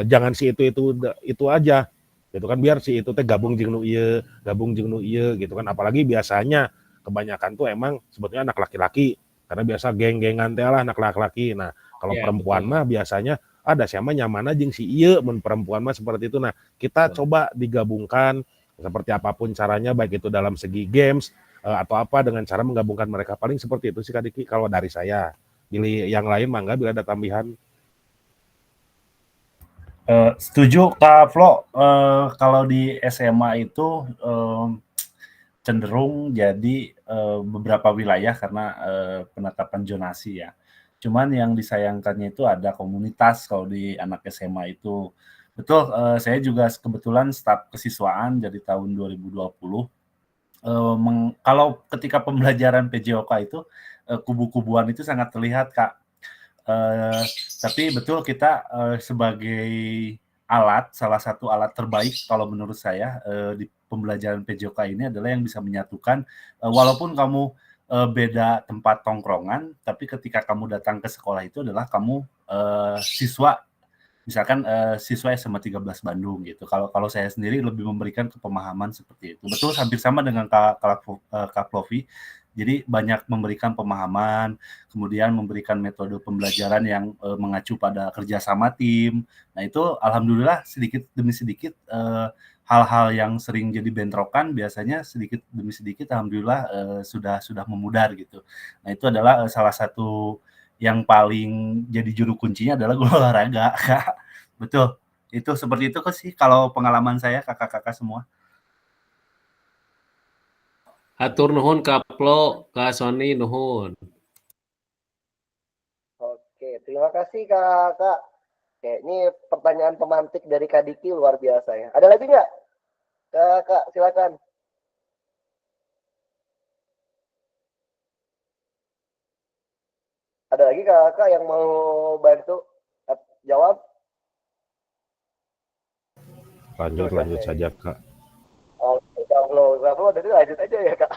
jangan si itu aja gitu kan, biar si itu teh gabung jeung nu ieu gitu kan. Apalagi biasanya kebanyakan tuh emang sebetulnya anak laki-laki, karena biasa geng-gengan teh lah anak laki-laki. Nah, kalau Ya, perempuan betul. mah biasanya ada siapa nyaman aja si ieu, mun perempuan mah seperti itu. Nah, kita coba digabungkan seperti apapun caranya, baik itu dalam segi games atau apa, dengan cara menggabungkan mereka. Paling seperti itu sih Kak Diki kalau dari saya. Pilih yang lain mangga bila ada tambahan. Setuju Kak Flo, kalau di SMA itu cenderung jadi beberapa wilayah karena penetapan zonasi ya. Cuman yang disayangkannya itu ada komunitas kalau di anak SMA itu. Betul, saya juga kebetulan staf kesiswaan dari tahun 2020. Kalau ketika pembelajaran PJOK itu kubu-kubuan itu sangat terlihat Kak. Tapi betul kita sebagai alat, salah satu alat terbaik kalau menurut saya di pembelajaran PJOK ini adalah yang bisa menyatukan, walaupun kamu beda tempat tongkrongan, tapi ketika kamu datang ke sekolah itu adalah kamu siswa, misalkan siswa SMA 13 Bandung gitu. Kalau saya sendiri lebih memberikan pemahaman seperti itu. Betul, hampir sama dengan Kak Plovi. Jadi banyak memberikan pemahaman, kemudian memberikan metode pembelajaran yang mengacu pada kerjasama tim. Nah itu alhamdulillah sedikit demi sedikit hal-hal yang sering jadi bentrokan biasanya sedikit demi sedikit alhamdulillah sudah memudar gitu. Nah itu adalah salah satu yang paling jadi juru kuncinya adalah guru olahraga, Kak. Betul. Itu seperti itu sih kalau pengalaman saya kakak-kakak semua. Hatur nuhun Kak Plo, Kak Sony nuhun. Oke, terima kasih Kak. Oke, ini pertanyaan pemantik dari Kak Diki luar biasa ya. Ada lagi nggak? Kak, silakan. Ada lagi Kak yang mau bantu jawab? Lanjut saja Kak. Oke, Kak Flo, jadi lanjut aja ya Kak.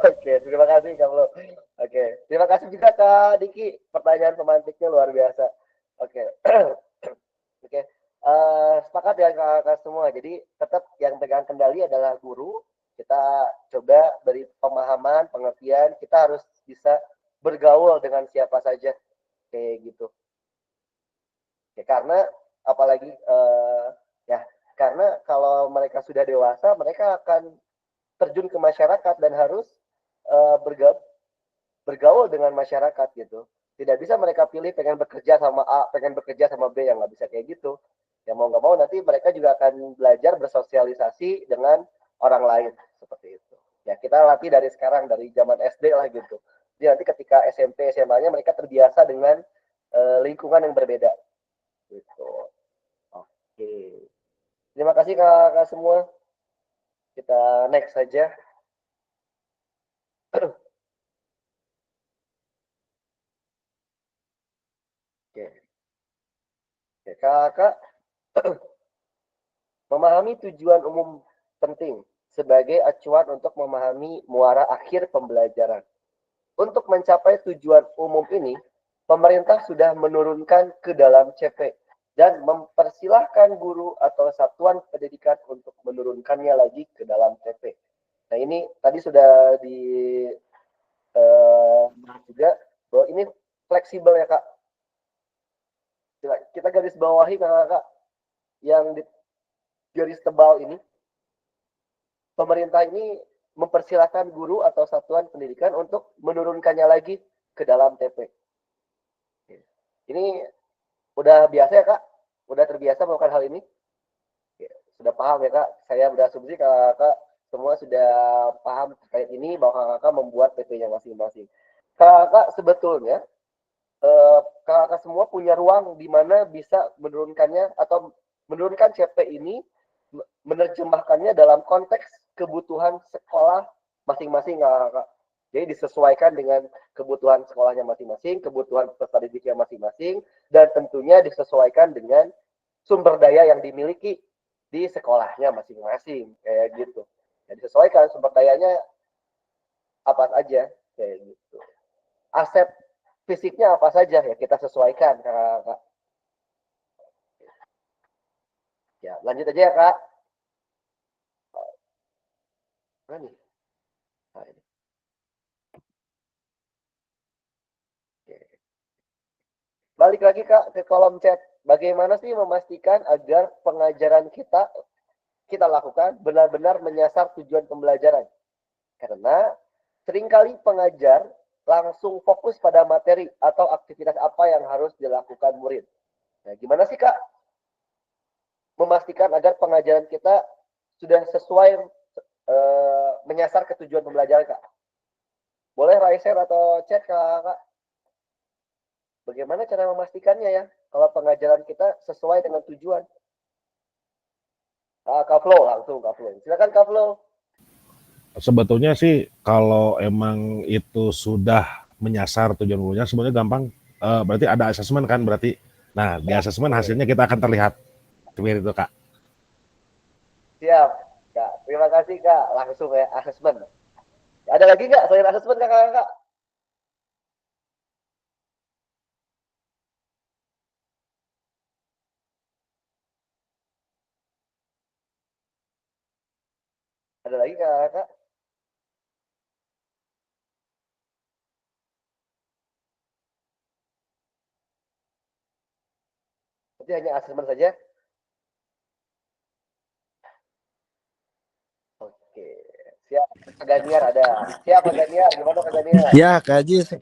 Oke, terima kasih Kak Flo. Oke, terima kasih juga Kak Diki, pertanyaan pemantiknya luar biasa. Oke, oke, sepakat ya Kak semua. Jadi tetap yang pegang kendali adalah guru. Kita coba beri pemahaman, pengertian. Kita harus bisa bergaul dengan siapa saja, kayak gitu. Ya, karena apalagi karena kalau mereka sudah dewasa, mereka akan terjun ke masyarakat dan harus bergaul dengan masyarakat gitu. Tidak bisa mereka pilih pengen bekerja sama A, pengen bekerja sama B, yang nggak bisa kayak gitu. Ya mau nggak mau nanti mereka juga akan belajar bersosialisasi dengan orang lain seperti itu. Ya kita latih dari sekarang, dari zaman SD lah gitu. Jadi nanti ketika SMP, SMA-nya mereka terbiasa dengan lingkungan yang berbeda. Gitu. Oke. Terima kasih kakak semua. Kita next saja. Oke. Kakak, memahami tujuan umum penting sebagai acuan untuk memahami muara akhir pembelajaran. Untuk mencapai tujuan umum ini, pemerintah sudah menurunkan ke dalam CP dan mempersilahkan guru atau satuan pendidikan untuk menurunkannya lagi ke dalam CP. Nah ini tadi sudah dibahas juga bahwa ini fleksibel ya Kak. Kita garis bawahi Kak, yang di garis tebal ini, pemerintah ini mempersilahkan guru atau satuan pendidikan untuk menurunkannya lagi ke dalam TP. Ini udah biasa ya Kak? Udah terbiasa melakukan hal ini? Sudah paham ya Kak? Saya berasumsi Kakak semua sudah paham terkait ini bahwa Kakak membuat TP-nya masing-masing. Kakak sebetulnya kakak semua punya ruang di mana bisa menurunkannya atau menurunkan CP ini, menerjemahkannya dalam konteks kebutuhan sekolah masing-masing kakak. Jadi disesuaikan dengan kebutuhan sekolahnya masing-masing, kebutuhan peserta didiknya masing-masing, dan tentunya disesuaikan dengan sumber daya yang dimiliki di sekolahnya masing-masing, kayak gitu. Ya, disesuaikan sumber dayanya apa saja, kayak gitu. Aset fisiknya apa saja ya kita sesuaikan Kak. Ya, lanjut aja ya Kak. Nah, nih. Nah, ini. Oke. Balik lagi Kak ke kolom chat. Bagaimana sih memastikan agar pengajaran kita lakukan benar-benar menyasar tujuan pembelajaran? Karena seringkali pengajar langsung fokus pada materi atau aktivitas apa yang harus dilakukan murid. Nah, gimana sih Kak memastikan agar pengajaran kita sudah sesuai menyasar ke tujuan pembelajaran Kak? Boleh share atau chat Kak? Bagaimana cara memastikannya ya kalau pengajaran kita sesuai dengan tujuan? Kak Flo, langsung Kak Flo. Silakan Kak Flo. Sebetulnya sih kalau emang itu sudah menyasar tujuan dulunya sebenarnya gampang. Berarti ada asesmen kan berarti. Nah, di asesmen hasilnya kita akan terlihat. Seperti itu Kak. Siap Kak. Terima kasih Kak. Langsung ya asesmen. Ada lagi nggak selain asesmen Kak? Ada lagi Kak? Berarti hanya asesmen saja? Oke. Siap. Kak Ganiar ada. Siap Kak Ganiar. Gimana Kak Ganiar? Ya, Kak Ajis,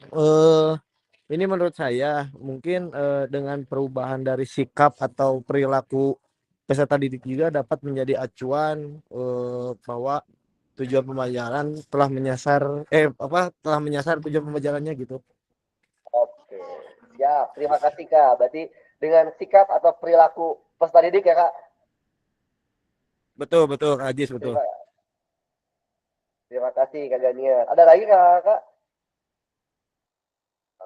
ini menurut saya mungkin dengan perubahan dari sikap atau perilaku peserta didik juga dapat menjadi acuan bahwa tujuan pembelajaran telah menyasar tujuan pembelajarannya gitu. Oke. Siap. Terima kasih Kak. Berarti dengan sikap atau perilaku peserta didik ya Kak? Betul, Kak Ajis, betul. Terima kasih Kak Ganiar. Ada lagi Kak?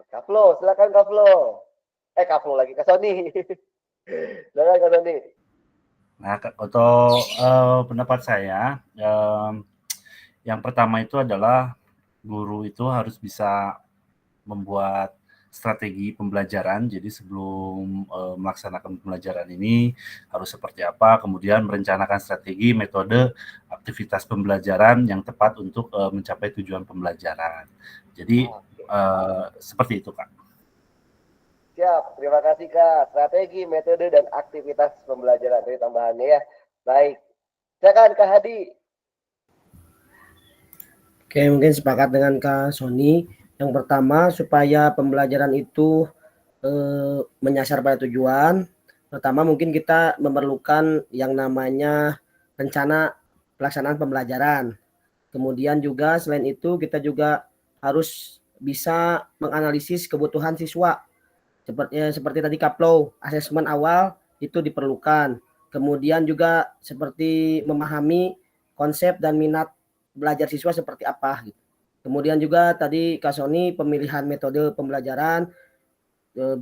Kak Flo, silakan Kak Flo. Kak Flo lagi, Kak Sony. Silakan Kak Sony. Nah, untuk pendapat saya, yang pertama itu adalah guru itu harus bisa membuat strategi pembelajaran. Jadi sebelum melaksanakan pembelajaran ini harus seperti apa, kemudian merencanakan strategi, metode, aktivitas pembelajaran yang tepat untuk mencapai tujuan pembelajaran. Jadi seperti itu Kak. Siap, terima kasih Kak. Strategi, metode, dan aktivitas pembelajaran dari tambahannya ya. Baik, silakan Kak Hadi. Oke, mungkin sepakat dengan Kak Sony. Yang pertama, supaya pembelajaran itu menyasar pada tujuan, pertama mungkin kita memerlukan yang namanya rencana pelaksanaan pembelajaran. Kemudian juga selain itu kita juga harus bisa menganalisis kebutuhan siswa. Seperti tadi Kaplo, asesmen awal itu diperlukan. Kemudian juga seperti memahami konsep dan minat belajar siswa seperti apa gitu. Kemudian juga tadi Kak Sony pemilihan metode pembelajaran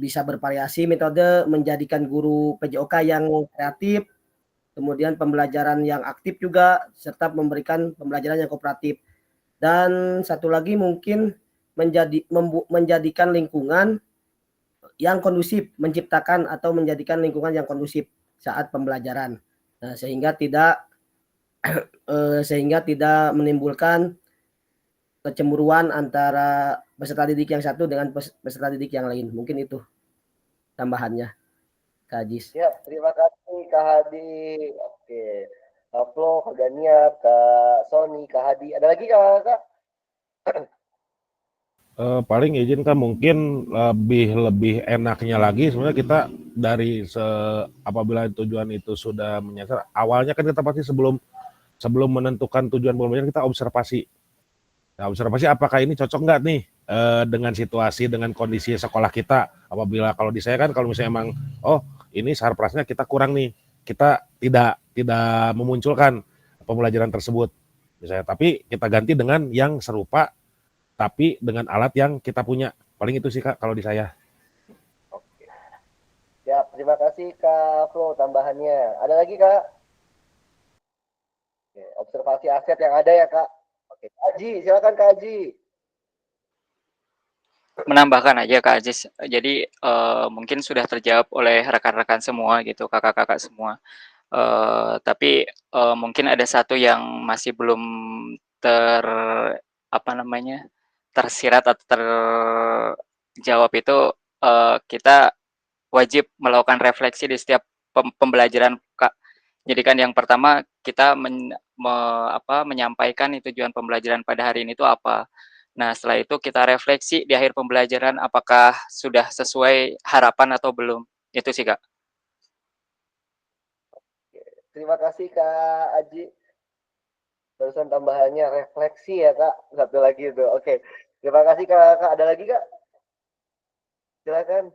bisa bervariasi metode, menjadikan guru PJOK yang kreatif, kemudian pembelajaran yang aktif juga, serta memberikan pembelajaran yang kooperatif. Dan satu lagi mungkin menjadikan lingkungan yang kondusif, menciptakan atau menjadikan lingkungan yang kondusif saat pembelajaran, sehingga tidak menimbulkan kecemburuan antara peserta didik yang satu dengan peserta didik yang lain. Mungkin itu tambahannya, Kak Ajis. Siap, terima kasih Kak Hadi. Oke, Kak Flo, Kak Ganiar, Kak Sony, Kak Hadi. Ada lagi Kak? Paling izin kan mungkin lebih enaknya lagi sebenarnya kita dari apabila tujuan itu sudah menyasar, awalnya kan kita pasti sebelum menentukan tujuan pembelajaran kita observasi. Nah, observasi apakah ini cocok nggak nih dengan situasi, dengan kondisi sekolah kita. Apabila kalau di saya kan kalau misalnya emang ini sarprasnya kita kurang nih, kita tidak memunculkan pembelajaran tersebut misalnya, tapi kita ganti dengan yang serupa tapi dengan alat yang kita punya. Paling itu sih Kak kalau di saya. Oke. Ya, terima kasih Kak Flo tambahannya. Ada lagi Kak? Oke, observasi aset yang ada ya Kak. Oke, Kak Haji, silakan Kak Haji. Menambahkan aja Kak Aziz, jadi mungkin sudah terjawab oleh rekan-rekan semua gitu, kakak-kakak semua. Tapi mungkin ada satu yang masih belum tersirat atau terjawab itu, kita wajib melakukan refleksi di setiap pembelajaran Kak. Jadi kan yang pertama kita menyampaikan tujuan pembelajaran pada hari ini itu apa. Nah setelah itu kita refleksi di akhir pembelajaran apakah sudah sesuai harapan atau belum. Itu sih Kak. Terima kasih Kak Haji. Barusan tambahannya refleksi ya Kak. Satu lagi itu. Oke. Terima kasih Kak. Ada lagi Kak? Silakan.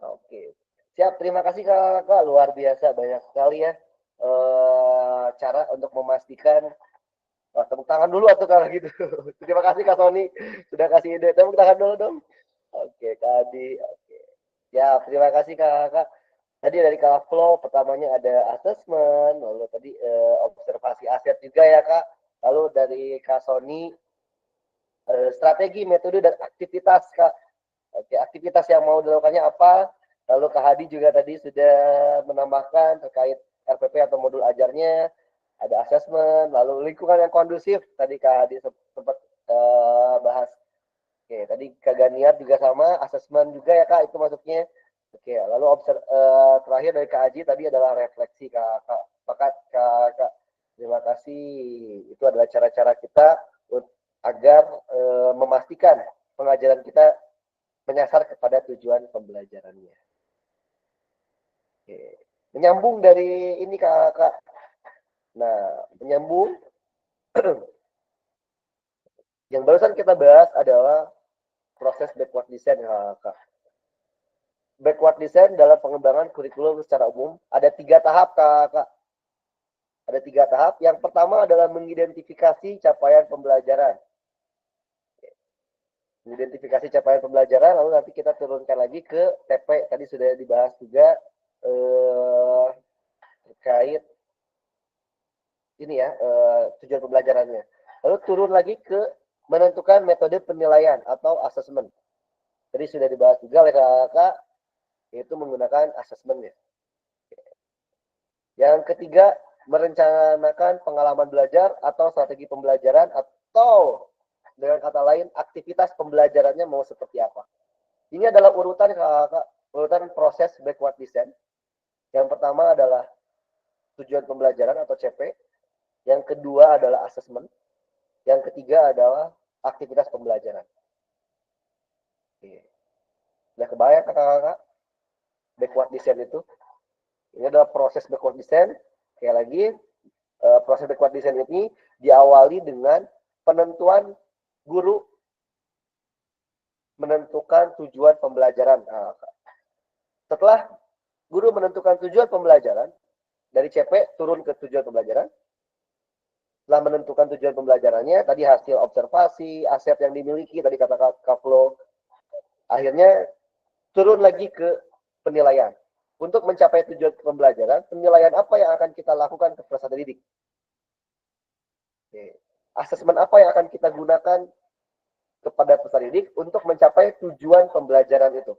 Oke. Siap. Terima kasih Kak. Luar biasa banyak sekali ya cara untuk memastikan. Tepuk tangan dulu atau kalau gitu. Terima kasih Kak Sony sudah kasih ide. Tepuk tangan dulu dong. Oke, Kak Adi. Oke. Ya, terima kasih Kak. Tadi dari Kak Flo, pertamanya ada asesmen, lalu tadi observasi aset juga ya Kak. Lalu dari Kak Sony, strategi, metode, dan aktivitas Kak. Oke, aktivitas yang mau dilakukannya apa? Lalu Kak Hadi juga tadi sudah menambahkan terkait RPP atau modul ajarnya, ada asesmen, lalu lingkungan yang kondusif, tadi Kak Hadi sempat bahas. Oke, tadi Kak Ganiar juga sama, asesmen juga ya Kak, itu masuknya. Oke, lalu terakhir dari Kak Haji tadi adalah refleksi Kak. Kak. Terima kasih. Itu adalah cara-cara kita agar memastikan pengajaran kita menyasar kepada tujuan pembelajarannya. Oke. Menyambung dari ini Kak. Nah, menyambung yang barusan kita bahas adalah proses backward design Kak. Backward design dalam pengembangan kurikulum secara umum ada 3 tahap Kak. Ada 3 tahap. Yang pertama adalah mengidentifikasi capaian pembelajaran. Mengidentifikasi capaian pembelajaran, lalu nanti kita turunkan lagi ke TP. Tadi sudah dibahas juga terkait ini ya tujuan pembelajarannya. Lalu turun lagi ke menentukan metode penilaian atau asesmen. Tadi sudah dibahas juga oleh Kakak, yaitu menggunakan asesmennya. Yang ketiga, merencanakan pengalaman belajar atau strategi pembelajaran, atau dengan kata lain aktivitas pembelajarannya mau seperti apa. Ini adalah urutan Kakak, urutan proses backward design. Yang pertama adalah tujuan pembelajaran atau CP. Yang kedua adalah asesmen. Yang ketiga adalah aktivitas pembelajaran. Oke. Udah kebayang Kakak? Backward design itu. Ini adalah proses backward design. Sekali lagi, proses backward design ini diawali dengan penentuan guru menentukan tujuan pembelajaran. Setelah guru menentukan tujuan pembelajaran, dari CP turun ke tujuan pembelajaran. Setelah menentukan tujuan pembelajarannya, tadi hasil observasi, aset yang dimiliki, tadi kata Kak Flo, akhirnya turun lagi ke penilaian. Untuk mencapai tujuan pembelajaran, penilaian apa yang akan kita lakukan ke peserta didik? Asesmen apa yang akan kita gunakan kepada peserta didik untuk mencapai tujuan pembelajaran itu?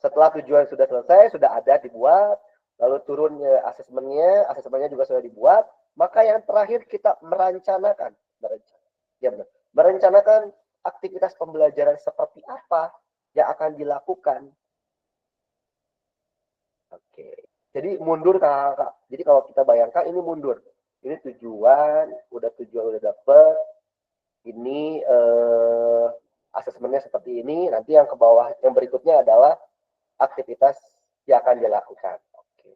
Setelah tujuan sudah selesai, sudah ada dibuat, lalu turun asesmennya juga sudah dibuat, maka yang terakhir kita merencanakan aktivitas pembelajaran seperti apa yang akan dilakukan. Oke. Jadi mundur Kakak. Jadi kalau kita bayangkan ini mundur. Ini tujuan udah dapet. Ini asesmennya seperti ini. Nanti yang ke bawah, yang berikutnya adalah aktivitas yang akan dilakukan. Oke.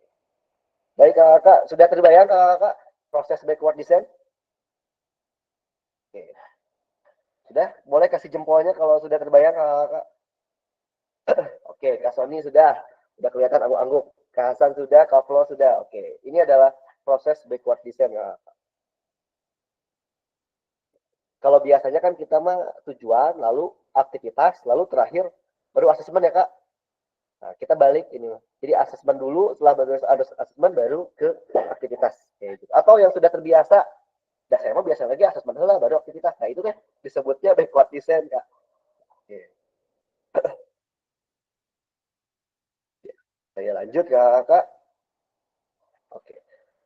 Baik Kakak, sudah terbayang Kakak proses backward design? Oke. Sudah? Boleh kasih jempolnya kalau sudah terbayang Kakak. Oke, Kak Sony sudah kelihatan angguk-angguk. Kak Hasan sudah, Kak Flo sudah. Oke, ini adalah proses backward design. Kalau biasanya kan kita mah tujuan, lalu aktivitas, lalu terakhir baru asesmen ya Kak. Nah, kita balik ini. Jadi asesmen dulu, setelah baru ada asesmen baru ke aktivitas. Kayak gitu. Atau yang sudah terbiasa, dah saya mah biasa lagi asesmen dulu baru aktivitas. Nah itu kan disebutnya backward design Kak. Oke. Saya lanjut Kak. Oke.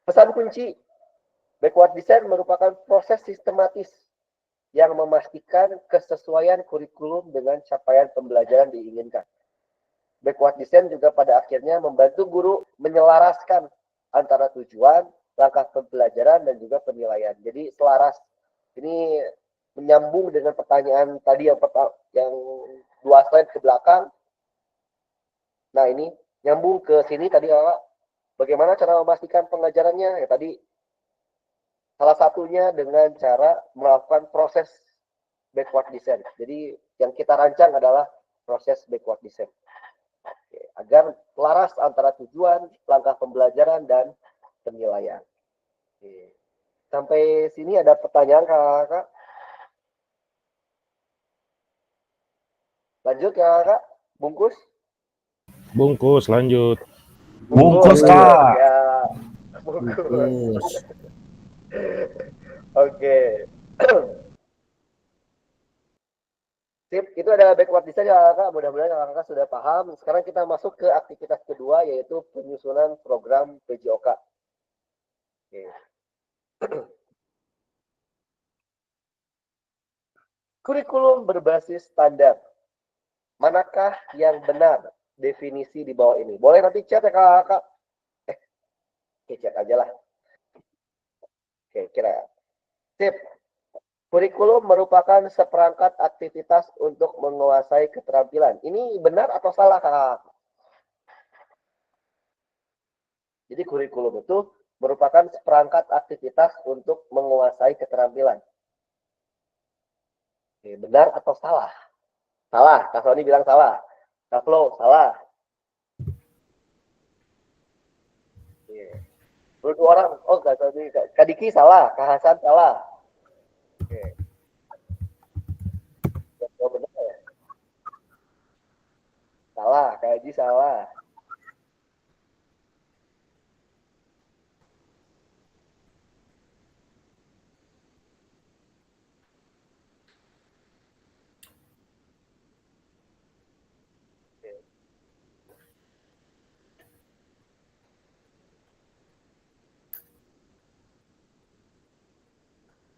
Pesan kunci backward design merupakan proses sistematis yang memastikan kesesuaian kurikulum dengan capaian pembelajaran diinginkan. Backward design juga pada akhirnya membantu guru menyelaraskan antara tujuan, langkah pembelajaran, dan juga penilaian. Jadi selaras. Ini menyambung dengan pertanyaan tadi yang 2 slide ke belakang. Nah ini nyambung ke sini tadi Kakak, bagaimana cara memastikan pengajarannya? Ya tadi salah satunya dengan cara melakukan proses backward design. Jadi yang kita rancang adalah proses backward design. Oke, agar selaras antara tujuan, langkah pembelajaran, dan penilaian. Oke. Sampai sini ada pertanyaan Kakak? Lanjut Kakak, bungkus? Bungkus, lanjut. Bungkus Kak. Ya, bungkus. Oke. Sip, itu adalah backward design ya Kakak. Mudah-mudahan Kakak sudah paham. Sekarang kita masuk ke aktivitas kedua, yaitu penyusunan program PJOK. Oke. Kurikulum berbasis standar. Manakah yang benar? Definisi di bawah ini. Boleh nanti chat ya Kakak. Oke, chat aja lah. Oke, kira. Sip. Kurikulum merupakan seperangkat aktivitas untuk menguasai keterampilan. Ini benar atau salah Kakak? Jadi kurikulum itu merupakan seperangkat aktivitas untuk menguasai keterampilan. Oke, benar atau salah? Salah. Kak Sony bilang salah. Kak Flo, salah. Oke. 2 orang. Oh, Kak Sony. Kak Diki salah. Kak Hasan salah. Oke. Oh, benar ya? Salah. Kak Haji salah.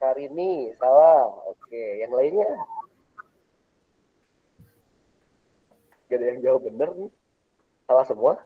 Karini salah. Oke, yang lainnya gak ada yang jawab bener nih. Salah semua.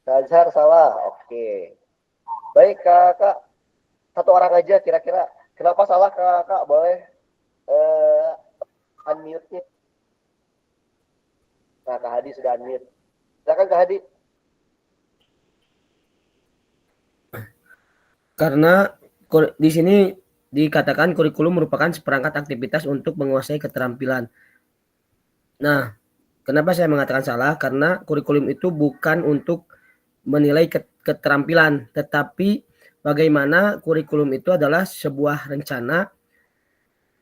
Azhar salah. Oke. Baik Kakak. 1 orang aja kira-kira. Kenapa salah Kakak? Boleh unmute-nya. Nah, Kak Hadi sudah unmute. Silakan Kak Hadi. Karena di sini dikatakan kurikulum merupakan seperangkat aktivitas untuk menguasai keterampilan. Nah, kenapa saya mengatakan salah? Karena kurikulum itu bukan untuk menilai keterampilan, tetapi bagaimana kurikulum itu adalah sebuah rencana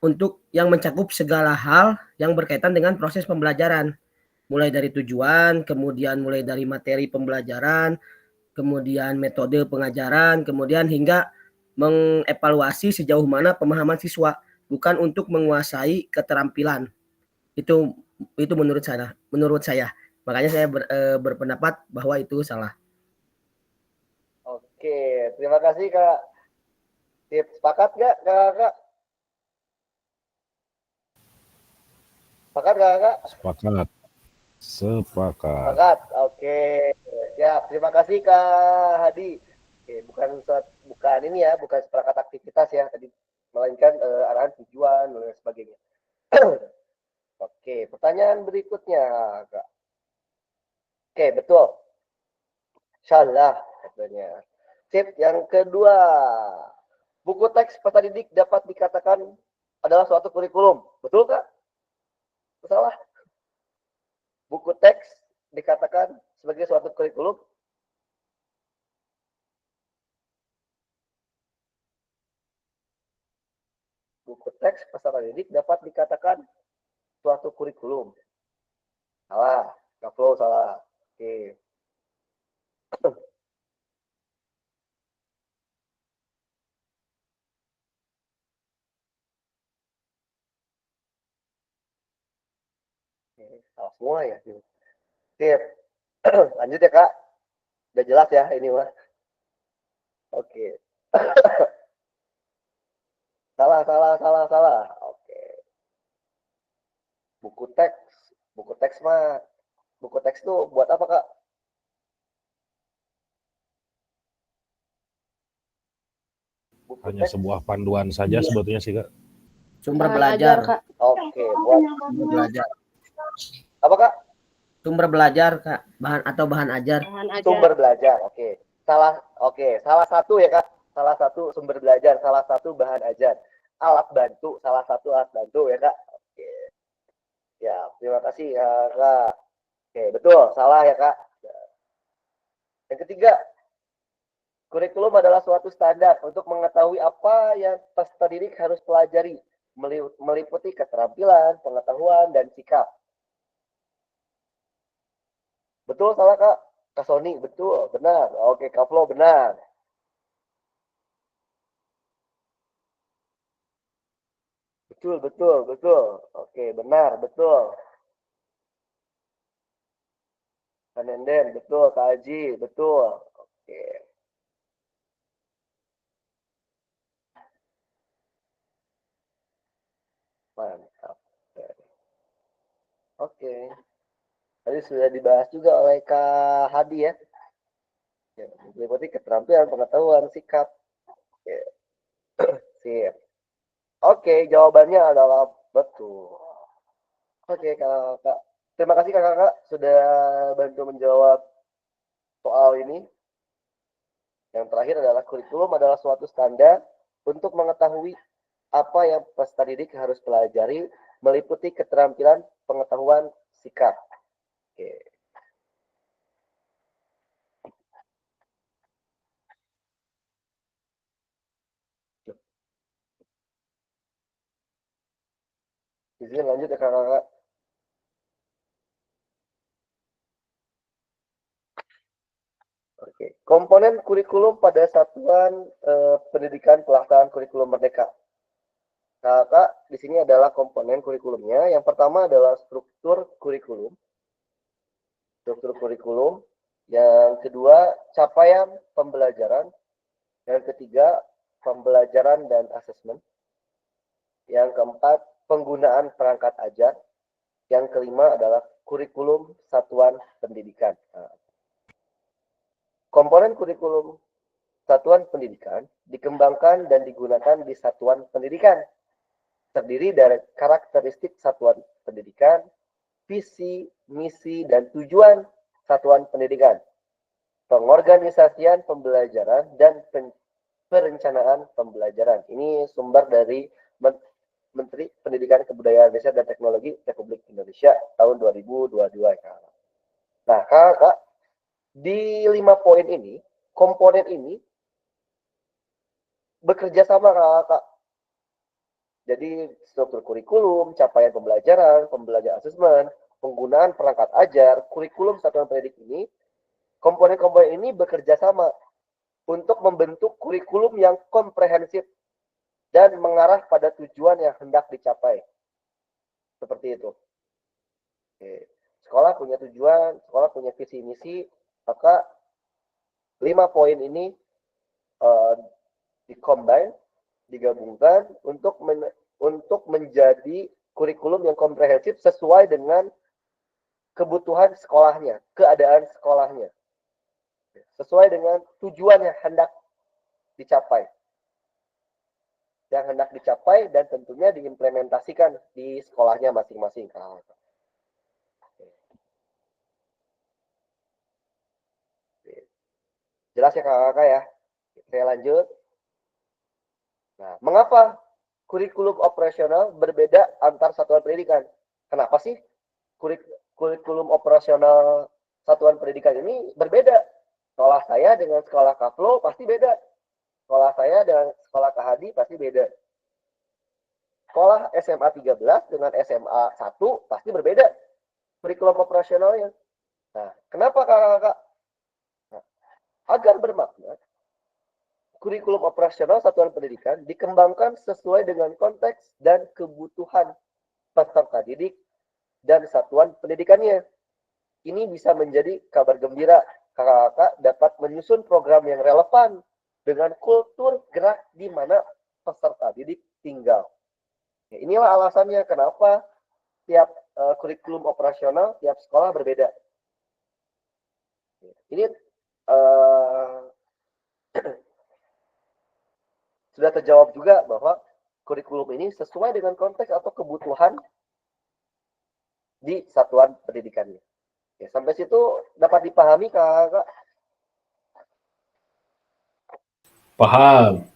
untuk yang mencakup segala hal yang berkaitan dengan proses pembelajaran. Mulai dari tujuan, kemudian mulai dari materi pembelajaran, kemudian metode pengajaran, kemudian hingga mengevaluasi sejauh mana pemahaman siswa, bukan untuk menguasai keterampilan. Itu menurut saya. Makanya saya berpendapat bahwa itu salah. Oke, terima kasih Kak. Sepakat nggak Kak? Sepakat nggak Kak? Sepakat. Sepakat. Oke. Siap. Terima kasih Kak Hadi. Oke, bukan ini ya, bukan seperangkat aktivitas ya tadi, melainkan arahan tujuan dan sebagainya. Oke, pertanyaan berikutnya Kak. Oke, betul. Salah katanya. Sip, yang kedua. Buku teks peserta didik dapat dikatakan adalah suatu kurikulum. Betul Kak? Salah. Buku teks dikatakan sebagai suatu kurikulum. Buku teks peserta didik dapat dikatakan suatu kurikulum. Salah. Kaplo salah. Oke. Salah semua ya. Sip. Lanjut ya Kak. Udah jelas ya ini mah. Oke. Salah. Oke. Buku teks mah. Buku teks itu buat apa Kak? Hanya sebuah panduan saja sebetulnya sih Kak. Sumber belajar. Kak. Oke, buat Sumber belajar. apa Kak? Sumber belajar Kak, bahan ajar. Sumber belajar. Oke. Salah satu ya Kak. Salah satu sumber belajar, salah satu bahan ajar. Alat bantu, salah satu alat bantu ya Kak. Oke. Ya, terima kasih ya Kak. Oke, betul, salah ya Kak. Yang ketiga, kurikulum adalah suatu standar untuk mengetahui apa yang peserta didik harus pelajari, meliputi keterampilan, pengetahuan, dan sikap. Betul, salah Kak? Kak Sony, betul, benar. Oke, Kak Flo, benar. Betul. Oke, benar, betul. Kak Nenden, betul. Kak Aji, betul. Oke. Mantap. Oke. Tadi sudah dibahas juga oleh Kak Hadi ya. Meliputi keterampilan, pengetahuan, sikap. Oke. Sip. Oke, jawabannya adalah betul. Oke, Kakak. Terima kasih Kakak sudah bantu menjawab soal ini. Yang terakhir adalah kurikulum adalah suatu standar untuk mengetahui apa yang peserta didik harus pelajari, meliputi keterampilan, pengetahuan, sikap. Oke. Izin lanjut ya Kakak. Oke. Komponen kurikulum pada satuan pendidikan pelaksanaan kurikulum merdeka. Kakak, di sini adalah komponen kurikulumnya. Yang pertama adalah struktur kurikulum. Yang kedua, capaian pembelajaran. Yang ketiga, pembelajaran dan asesmen. Yang keempat, penggunaan perangkat ajar. Yang kelima adalah kurikulum satuan pendidikan. Komponen kurikulum satuan pendidikan dikembangkan dan digunakan di satuan pendidikan. Terdiri dari karakteristik satuan pendidikan, visi, misi, dan tujuan satuan pendidikan, pengorganisasian pembelajaran, dan perencanaan pembelajaran. Ini sumber dari Menteri Pendidikan Kebudayaan Riset dan Teknologi Republik Indonesia tahun 2022. Nah, Kakak, di 5 poin ini, komponen ini bekerja sama Kak. Jadi struktur kurikulum, capaian pembelajaran asesmen, penggunaan perangkat ajar, kurikulum satuan pendidik ini, komponen-komponen ini bekerja sama untuk membentuk kurikulum yang komprehensif dan mengarah pada tujuan yang hendak dicapai. Seperti itu. Oke. Sekolah punya tujuan, sekolah punya visi misi, maka 5 poin ini digabungkan untuk menjadi kurikulum yang komprehensif sesuai dengan kebutuhan sekolahnya, keadaan sekolahnya. Sesuai dengan tujuan yang hendak dicapai. Yang hendak dicapai dan tentunya diimplementasikan di sekolahnya masing-masing. Jelas ya kakak-kakak ya? Saya lanjut. Nah, mengapa kurikulum operasional berbeda antar satuan pendidikan? Kenapa sih kurikulum operasional satuan pendidikan ini berbeda? Sekolah saya dengan sekolah Kaflo pasti beda. Sekolah saya dengan sekolah Kahadi pasti beda. Sekolah SMA 13 dengan SMA 1 pasti berbeda kurikulum operasionalnya. Nah, kenapa kakak-kakak? Nah, agar bermakna, kurikulum operasional satuan pendidikan dikembangkan sesuai dengan konteks dan kebutuhan peserta didik dan satuan pendidikannya. Ini bisa menjadi kabar gembira. Kakak-kakak dapat menyusun program yang relevan dengan kultur gerak di mana peserta didik tinggal. Ya, inilah alasannya kenapa tiap kurikulum operasional tiap sekolah berbeda. Ini sudah terjawab juga bahwa kurikulum ini sesuai dengan konteks atau kebutuhan di satuan pendidikannya. Ya, sampai situ dapat dipahami kakak? Paham.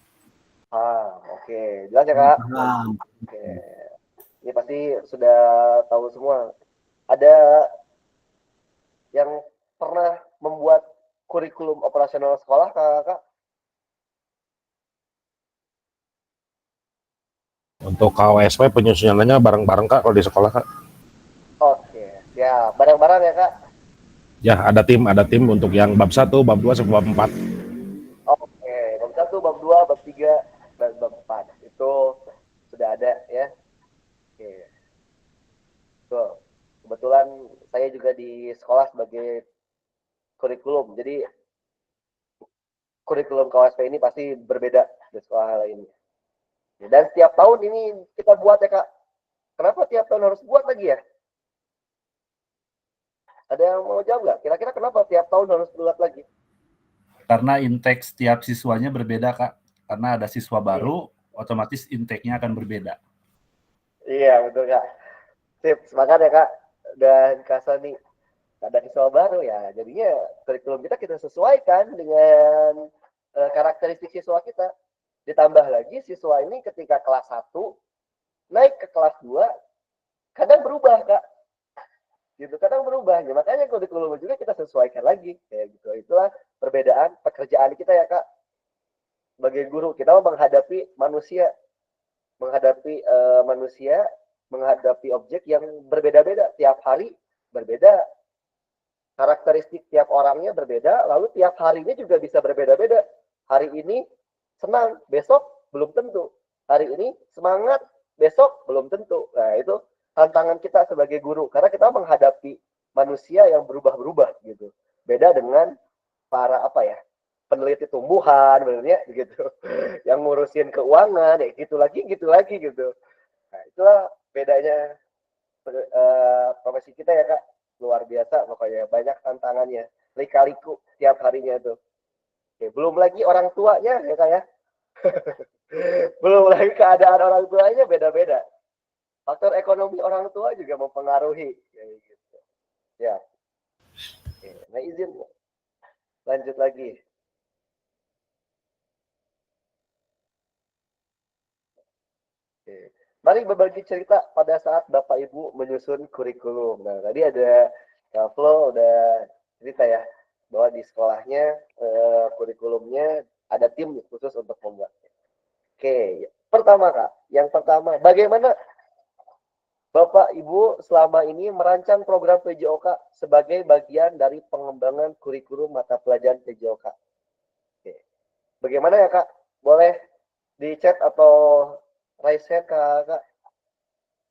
Oke. Jelas ya kak? Paham. Oke. Ini pasti sudah tahu semua. Ada yang pernah membuat kurikulum operasional sekolah kakak? Untuk KWSP penyusunannya bareng-bareng Kak kalau di sekolah Kak. Oke. Ya, bareng-bareng ya kak? Ya, ada tim untuk yang bab 1, bab 2, sampai bab 4. Oke, bab 1, bab 2, bab 3, dan bab 4. Itu sudah ada ya. Oke. Tuh. Kebetulan saya juga di sekolah sebagai kurikulum. Jadi kurikulum KWSP ini pasti berbeda dari sekolah lainnya. Dan setiap tahun ini kita buat ya kak. Kenapa tiap tahun harus buat lagi ya? Ada yang mau jawab nggak? Kira-kira kenapa tiap tahun harus buat lagi? Karena intake setiap siswanya berbeda Kak. Karena ada siswa baru, otomatis intake-nya akan berbeda. Iya betul kak. Sip, semangat ya kak. Dan Kak Soni, ada siswa baru ya. Jadinya kurikulum kita sesuaikan dengan karakteristik siswa kita. Ditambah lagi siswa ini ketika kelas 1 naik ke kelas 2 kadang berubah kak. Gitu kadang berubah ya, makanya kurikulum juga kita sesuaikan lagi kayak gitu. Itulah perbedaan pekerjaan kita ya kak. Sebagai guru kita menghadapi manusia, menghadapi objek yang berbeda-beda tiap hari, berbeda karakteristik tiap orangnya berbeda, lalu tiap harinya juga bisa berbeda-beda. Hari ini senang, besok belum tentu. Hari ini semangat, besok belum tentu. Nah itu tantangan kita sebagai guru karena kita menghadapi manusia yang berubah-berubah gitu. Beda dengan para peneliti tumbuhan benernya gitu. Yang ngurusin keuangan ya gitu lagi gitu. Nah, itulah bedanya profesi kita ya Kak. Luar biasa pokoknya, banyak tantangannya. Lika-liku tiap harinya tuh. Oke, belum lagi orang tuanya ya Kak ya. Belum lagi keadaan orang tuanya beda-beda. Faktor ekonomi orang tua juga mempengaruhi kayak gitu. Ya. Oke, nah izin lanjut lagi. Oke. Mari berbagi cerita pada saat Bapak Ibu menyusun kurikulum. Nah, tadi ada Kak Flo udah cerita ya bahwa di sekolahnya kurikulumnya ada tim khusus untuk membuatnya. Oke, pertama Kak, yang pertama, bagaimana Bapak Ibu selama ini merancang program PJOK sebagai bagian dari pengembangan kurikulum mata pelajaran PJOK? Oke. Bagaimana ya Kak? Boleh di chat atau raise hand Kak?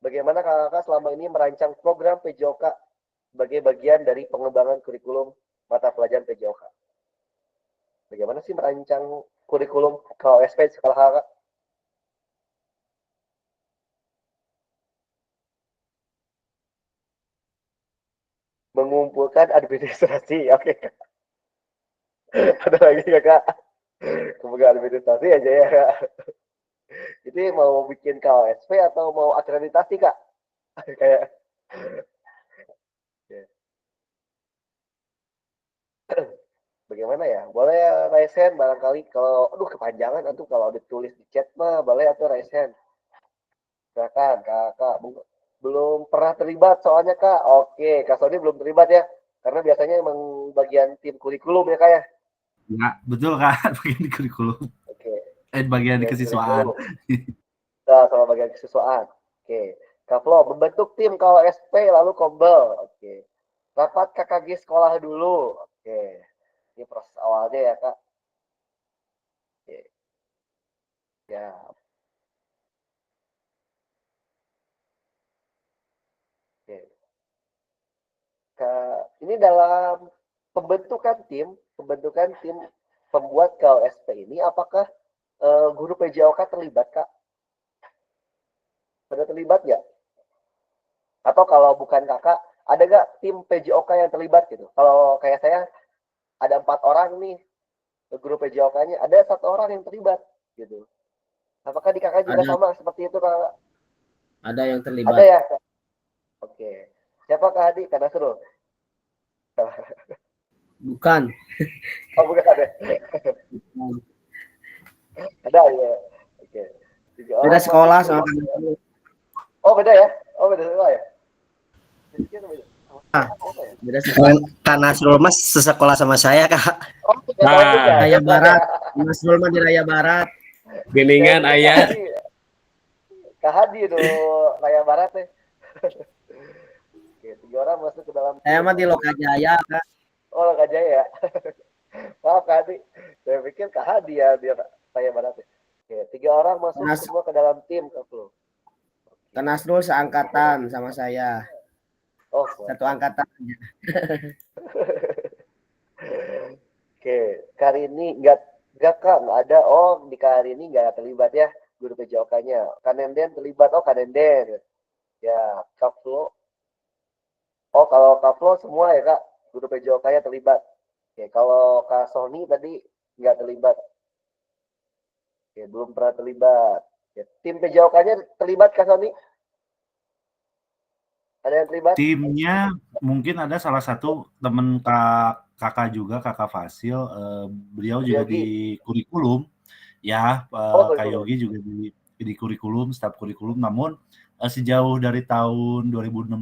Bagaimana Kakak selama ini merancang program PJOK sebagai bagian dari pengembangan kurikulum mata pelajaran PJOK? Bagaimana sih merancang kurikulum KOSP sekolah Kakak? Mengumpulkan administrasi, oke. Ada lagi ya Kak? Semoga administrasi aja ya Kak. Jadi mau bikin KOSP atau mau akreditasi Kak? Kayak ya. Bagaimana ya? Boleh raise hand barangkali kalau aduh kepanjangan atau kalau ditulis di chat mah boleh atau raise hand. Silakan Kakak. Belum pernah terlibat soalnya Kak. Oke, Kak Sony belum terlibat ya. Karena biasanya emang bagian tim kurikulum ya Kak ya. Ya, betul Kak, bagian di kurikulum. Oke. Bagian di kesiswaan. Nah, sama bagian kesiswaan. Oke. Kak Flo, membentuk tim kalau SP lalu kombel. Oke. Rapat KKG sekolah dulu. Oke. Ini proses awalnya ya Kak. Oke. Ya. Oke. Ini dalam pembentukan tim pembuat KOSP ini, apakah guru PJOK terlibat Kak? Ada terlibat nggak? Atau kalau bukan Kakak, ada nggak tim PJOK yang terlibat gitu? Kalau kayak saya ada 4 orang nih guru PJOK-nya, ada 1 orang yang terlibat gitu. Apakah di Kakak juga sama seperti itu Kak? Ada yang terlibat. Ada ya Kak? Oke. Siapa Kak Hadi? Karena seru. Bukan. Oh bukan ada. Ada ya. Oke. Beda sekolah sama kamu. Oh beda ya? Oh beda sekolah ya? Beda sekolah. Kak Nasrul Mas sesekolah sama saya Kak. Oh, Nah, Raya Barat. Nasrul mah di Raya Barat. Geningan ayah. Kak Hadi itu Raya Barat ya. Oke, 3 orang masuk ke dalam. Saya mah di Lokajaya Kak. Oh Lokajaya ya. Maaf Kak Hadi. Saya pikir Kak Hadi ya dia Raya Barat ya. Oke, 3 orang masuk semua ke dalam tim Kak Flo. Kak Nasrul seangkatan sama saya. Oh, satu angkatan. Oke, kali ini enggak Kak, nggak ada. Oh, di kali ini enggak terlibat ya guru PJOK-nya. Kanenden terlibat. Oh, Kanenden. Ya, Kak Flo. Oh, kalau Kak Flo semua ya Kak, guru PJOK-nya terlibat. Oke, kalau Kak Sony tadi enggak terlibat. Oke, belum pernah terlibat. Ya, tim PJOK-nya terlibat Kak Sony? Ada yang terlibat? Timnya mungkin ada salah satu teman kakak juga, Kakak Fasil, beliau juga di kurikulum, ya, Kak Yogi juga di kurikulum, staf kurikulum, namun sejauh dari tahun 2016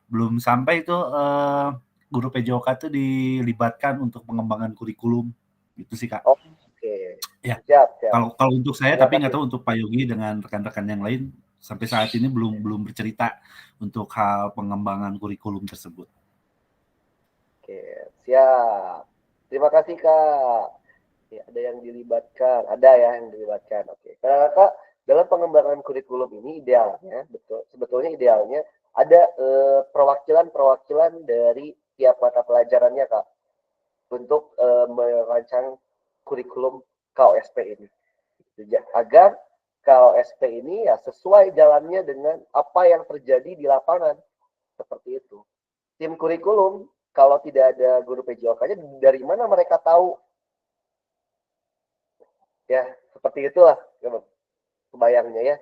belum sampai itu guru PJOK itu dilibatkan untuk pengembangan kurikulum, gitu sih Kak. Oke. Ya. Siap. Kalau untuk saya, tapi nggak tahu untuk Pak Yogi dengan rekan-rekan yang lain, sampai saat ini belum bercerita untuk hal pengembangan kurikulum tersebut. Oke, siap. Terima kasih Kak. Ya, ada yang dilibatkan, Oke. Karena Kak, dalam pengembangan kurikulum ini idealnya, sebetulnya idealnya ada perwakilan dari tiap mata pelajarannya Kak untuk merancang kurikulum KOSP ini. Agar KOSP ini ya sesuai jalannya dengan apa yang terjadi di lapangan. Seperti itu. Tim kurikulum, kalau tidak ada guru PJOK-nya, dari mana mereka tahu? Ya, seperti itulah. Kebayangnya ya.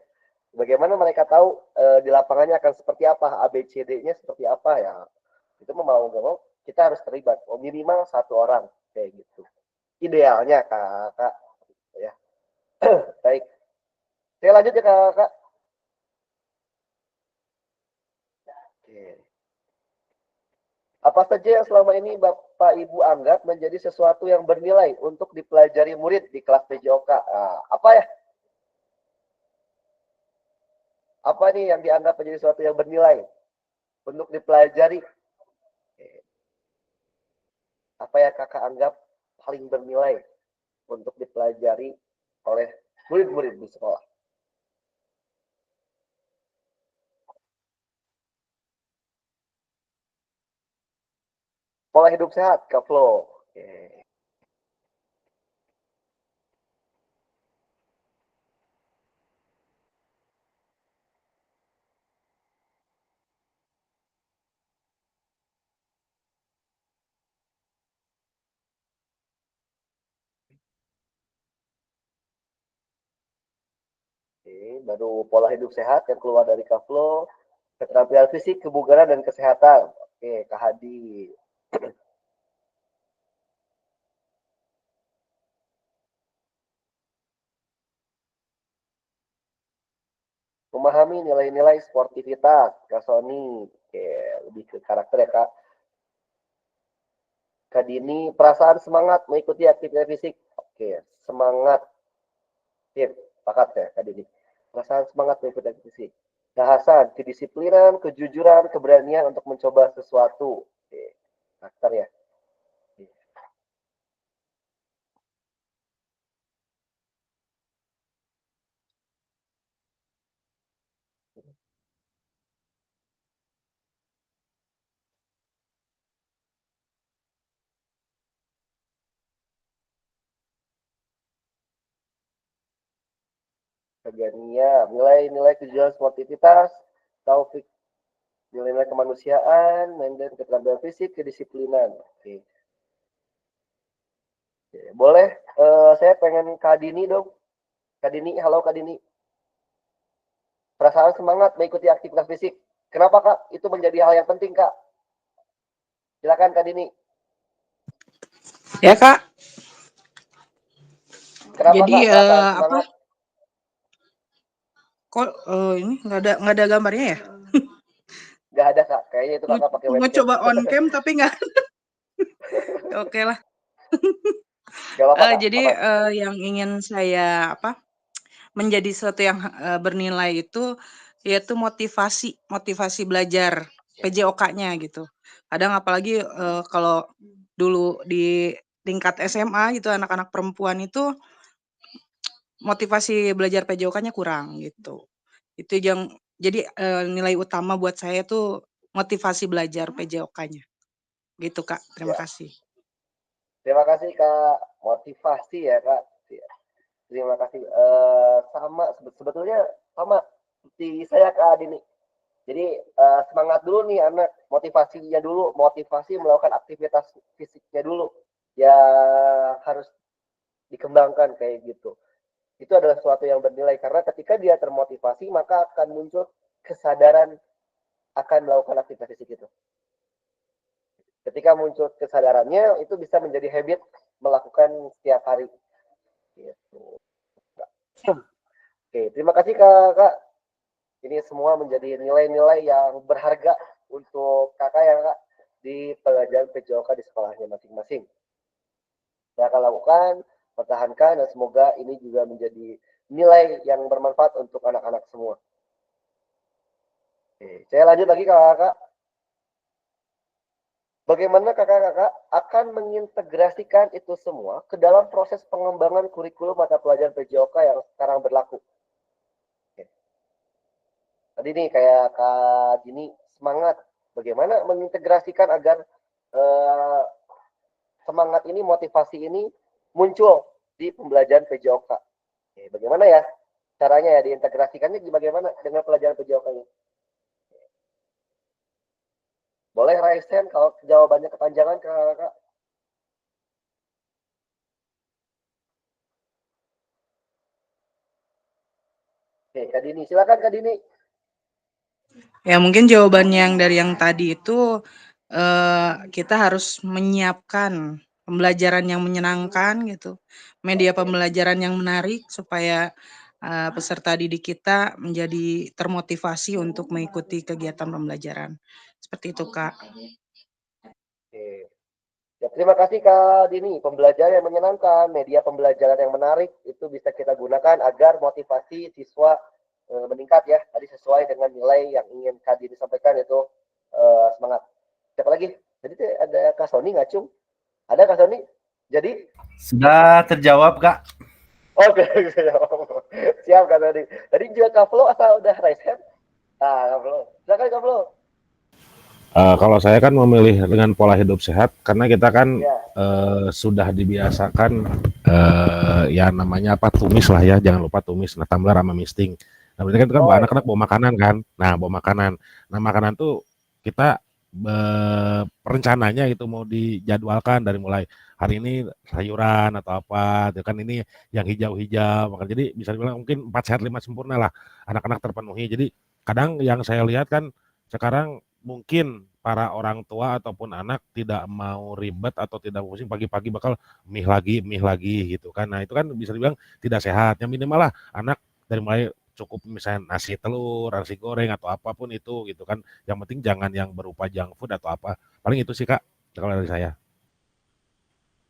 Bagaimana mereka tahu di lapangannya akan seperti apa, ABCD-nya seperti apa ya. Itu mau nggak mau, kita harus terlibat. Minimal 1 orang. Kayak gitu. Idealnya, Kak. Ya. Baik. Saya lanjut ya Kak. Oke. Apa saja yang selama ini Bapak Ibu anggap menjadi sesuatu yang bernilai untuk dipelajari murid di kelas PJOK? Nah, apa ya? Apa nih yang dianggap menjadi sesuatu yang bernilai untuk dipelajari? Apa yang kakak anggap paling bernilai untuk dipelajari oleh murid-murid di sekolah? Pola hidup sehat, Kak Flo. Oke. Oke, baru pola hidup sehat yang keluar dari Kak Flo. Keterampilan fisik, kebugaran, dan kesehatan. Oke, Kak Hadi. Memahami nilai-nilai sportivitas, Kak Sony. Oke, lebih ke karakter ya, Kak. Kak Dini, perasaan semangat mengikuti aktivitas fisik. Oke, semangat. Sip, sepakat ya, Kak Dini. Perasaan semangat mengikuti aktivitas fisik. Kak kedisiplinan, kejujuran, keberanian untuk mencoba sesuatu. Oke, karakter ya. Keberanian, nilai-nilai kejujuran sportivitas, taufik, nilai-nilai kemanusiaan, dan keterampilan fisik, kedisiplinan. Oke. Oke, boleh, saya pengen Kak Dini dong. Kak Dini, halo Kak Dini. Perasaan semangat mengikuti aktivitas fisik. Kenapa Kak? Itu menjadi hal yang penting Kak. Silakan Kak Dini. Ya Kak. Kenapa Jadi Kak? Perasaan semangat. Kok ini nggak ada gambarnya ya? Nggak ada Kak. Kayaknya itu Kakak pakai webcam. Mau coba on cam tapi nggak. Oke lah. Jadi yang ingin saya menjadi sesuatu yang bernilai itu yaitu motivasi belajar PJOK-nya gitu. Kadang apalagi kalau dulu di tingkat SMA gitu anak-anak perempuan itu motivasi belajar PJOK-nya kurang gitu. Itu yang jadi nilai utama buat saya tuh motivasi belajar PJOK-nya. Gitu Kak. Terima kasih. Terima kasih Kak. Motivasi ya Kak. Terima kasih. Sama sebetulnya sama seperti saya Kak Dini. Jadi semangat dulu nih anak, motivasinya dulu, motivasi melakukan aktivitas fisiknya dulu. Ya harus dikembangkan kayak gitu. Itu adalah sesuatu yang bernilai karena ketika dia termotivasi maka akan muncul kesadaran akan melakukan aktivitas fisik itu. Ketika muncul kesadarannya itu bisa menjadi habit melakukan setiap hari. Gitu. Oke, terima kasih Kak. Ini semua menjadi nilai-nilai yang berharga untuk kakak ya Kak di pelajaran PJOK di sekolahnya masing-masing. Saya akan lakukan, pertahankan, dan semoga ini juga menjadi nilai yang bermanfaat untuk anak-anak semua. Oke, saya lanjut lagi kakak. Bagaimana kakak-kakak akan mengintegrasikan itu semua ke dalam proses pengembangan kurikulum mata pelajaran PJOK yang sekarang berlaku? Tadi nih kayak Kak Dini semangat. Bagaimana mengintegrasikan agar semangat ini, motivasi ini muncul di pembelajaran PJOK? Oke, bagaimana ya caranya ya diintegrasikannya bagaimana dengan pelajaran PJOK ini? Boleh raise hand kalau jawabannya kepanjangan Kak. Oke, Kak Dini, silakan Kak Dini. Ya mungkin jawabannya yang dari yang tadi itu kita harus menyiapkan pembelajaran yang menyenangkan gitu, media pembelajaran yang menarik supaya peserta didik kita menjadi termotivasi untuk mengikuti kegiatan pembelajaran. Seperti itu Kak. terima kasih Kak Dini. Pembelajaran yang menyenangkan, media pembelajaran yang menarik itu bisa kita gunakan agar motivasi siswa meningkat ya. Tadi sesuai dengan nilai yang ingin Kak Dini sampaikan itu semangat. Siapa lagi? Jadi ada Kak Sony nggak Cung? Ada Kak Sony? Jadi Sudah terjawab, Kak. oke, siap Kak Sony. Tadi juga Kak Flo asal udah raise hand. Kak Flo. Silakan Kak Flo. Kalau saya kan memilih dengan pola hidup sehat karena kita kan Ya. sudah dibiasakan ya namanya apa tumis lah ya, jangan lupa tumis, nah tumbler sama misting. Nah berarti kan itu kan Oh, anak-anak bawa makanan kan, nah bawa makanan. Nah makanan tuh kita rencananya itu mau dijadwalkan dari mulai hari ini sayuran atau apa, itu kan ini yang hijau-hijau, maka jadi bisa dibilang mungkin 4 sehat 5 sempurna lah anak-anak terpenuhi. Jadi kadang yang saya lihat kan sekarang mungkin para orang tua ataupun anak tidak mau ribet atau tidak pusing pagi-pagi bakal mie lagi gitu kan. Nah itu kan bisa dibilang tidak sehat. Yang minimal lah anak dari mulai cukup misalnya nasi telur, nasi goreng atau apapun itu gitu kan. Yang penting jangan yang berupa junk food atau apa. Paling itu sih Kak kalau dari saya.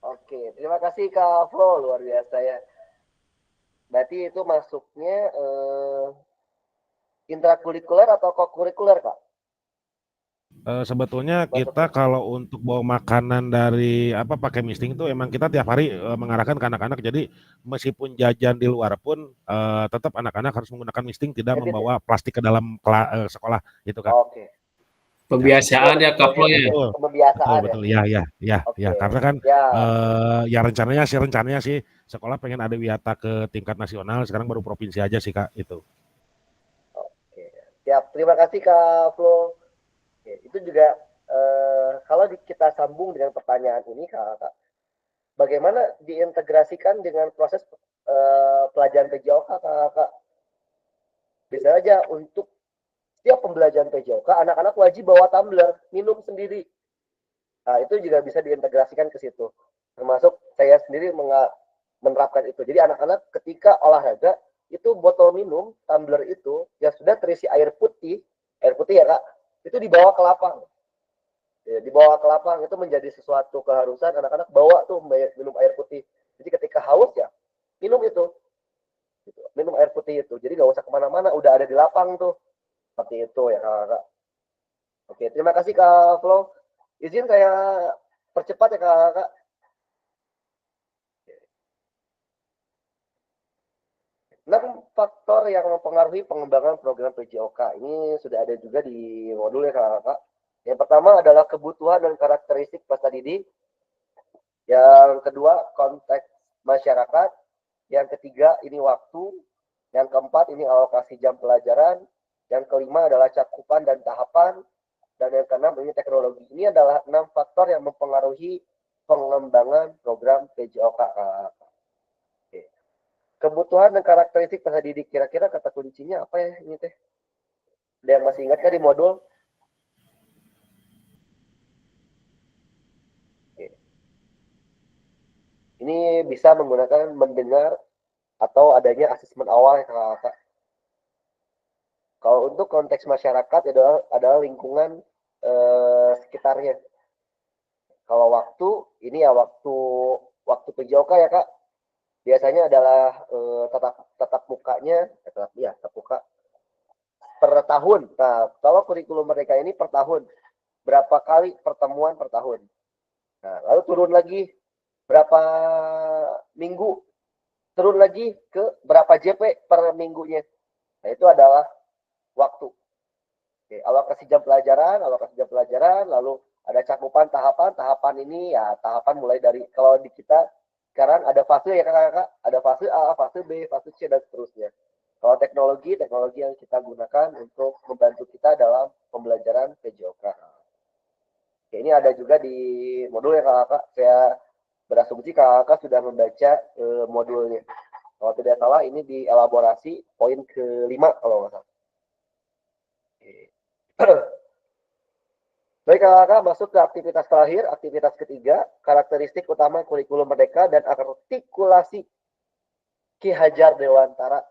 Oke, terima kasih Kak Flo, luar biasa ya. Berarti itu masuknya intrakurikuler atau kokurikuler Kak? Sebetulnya kita kalau untuk bawa makanan dari apa pakai misting itu emang kita tiap hari mengarahkan ke anak-anak. Jadi meskipun jajan di luar pun tetap anak-anak harus menggunakan misting, tidak membawa plastik ke dalam sekolah gitu Kak. Oke. Pembiasaan ya Kak Flo ya. Betul, Pembiasaan betul, ya. ya. Oke. Karena kan Ya. ya rencananya sih sekolah pengen ada wiata ke tingkat nasional, sekarang baru provinsi aja sih Kak itu. Oke. Siap. Terima kasih Kak Flo. Oke. Itu juga kalau kita sambung dengan pertanyaan ini Kak, bagaimana diintegrasikan dengan proses pelajaran PJOK Kak? Bisa aja untuk setiap pembelajaran PJOK, anak-anak wajib bawa tumbler, minum sendiri. Nah, itu juga bisa diintegrasikan ke situ. Termasuk saya sendiri menerapkan itu. Jadi anak-anak ketika olahraga, itu botol minum, tumbler itu, yang sudah terisi air putih ya Kak, itu dibawa ke lapang. Ya, dibawa ke lapang itu menjadi sesuatu keharusan, anak-anak bawa tuh minum air putih. Jadi ketika haus ya, minum itu. Minum air putih itu. Jadi nggak usah kemana-mana, udah ada di lapang tuh. Seperti itu ya Kak. Oke, terima kasih Kak Flo. Izin saya percepat ya Kak. 6 faktor yang mempengaruhi pengembangan program PJOK. Ini sudah ada juga di modul ya Kak. Yang pertama adalah kebutuhan dan karakteristik peserta didik. Yang kedua, konteks masyarakat. Yang ketiga, ini waktu. Yang keempat, ini alokasi jam pelajaran. Yang kelima adalah cakupan dan tahapan. Dan yang keenam, ini teknologi. Ini adalah 6 faktor yang mempengaruhi pengembangan program PJOK. Oke. Kebutuhan dan karakteristik peserta didik. Kira-kira kata kuncinya apa ya ini teh? Ada yang masih ingat kan di modul? Oke. Ini bisa menggunakan mendengar atau adanya asesmen awal ya Kak. Kalau untuk konteks masyarakat adalah lingkungan sekitarnya. Kalau waktu ini ya waktu PJOK ya Kak. Biasanya adalah tatap mukanya, tatap muka per tahun. Nah, kalau kurikulum mereka ini per tahun, berapa kali pertemuan per tahun. Nah, lalu turun lagi berapa minggu, turun lagi ke berapa JP per minggunya. Nah, itu adalah waktu. Oke, alokasi jam pelajaran, lalu ada cakupan tahapan ini ya tahapan mulai dari kalau di kita sekarang ada fase ya Kakak, ada fase A, fase B, fase C dan seterusnya. Kalau teknologi yang kita gunakan untuk membantu kita dalam pembelajaran PJOK. Oke, ini ada juga di modul ya Kakak. Saya berasumsi Kakak sudah membaca modulnya. Kalau tidak salah ini di elaborasi poin ke-5 kalau nggak salah. Baik Kakak, masuk ke aktivitas terakhir, aktivitas ketiga, karakteristik utama kurikulum merdeka dan artikulasi Ki Hajar Dewantara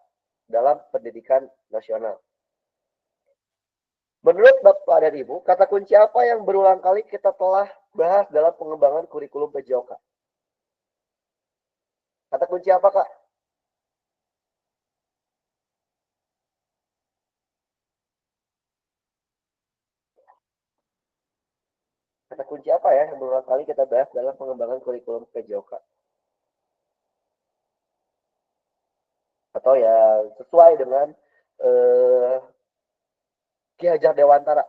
dalam pendidikan nasional. Menurut Bapak dan Ibu, kata kunci apa yang berulang kali kita telah bahas dalam pengembangan kurikulum PJOK? Kata kunci apa, Kak? Kata kunci apa ya yang berulang kali kita bahas dalam pengembangan kurikulum PJOK? Atau yang sesuai dengan Ki Hajar Dewantara.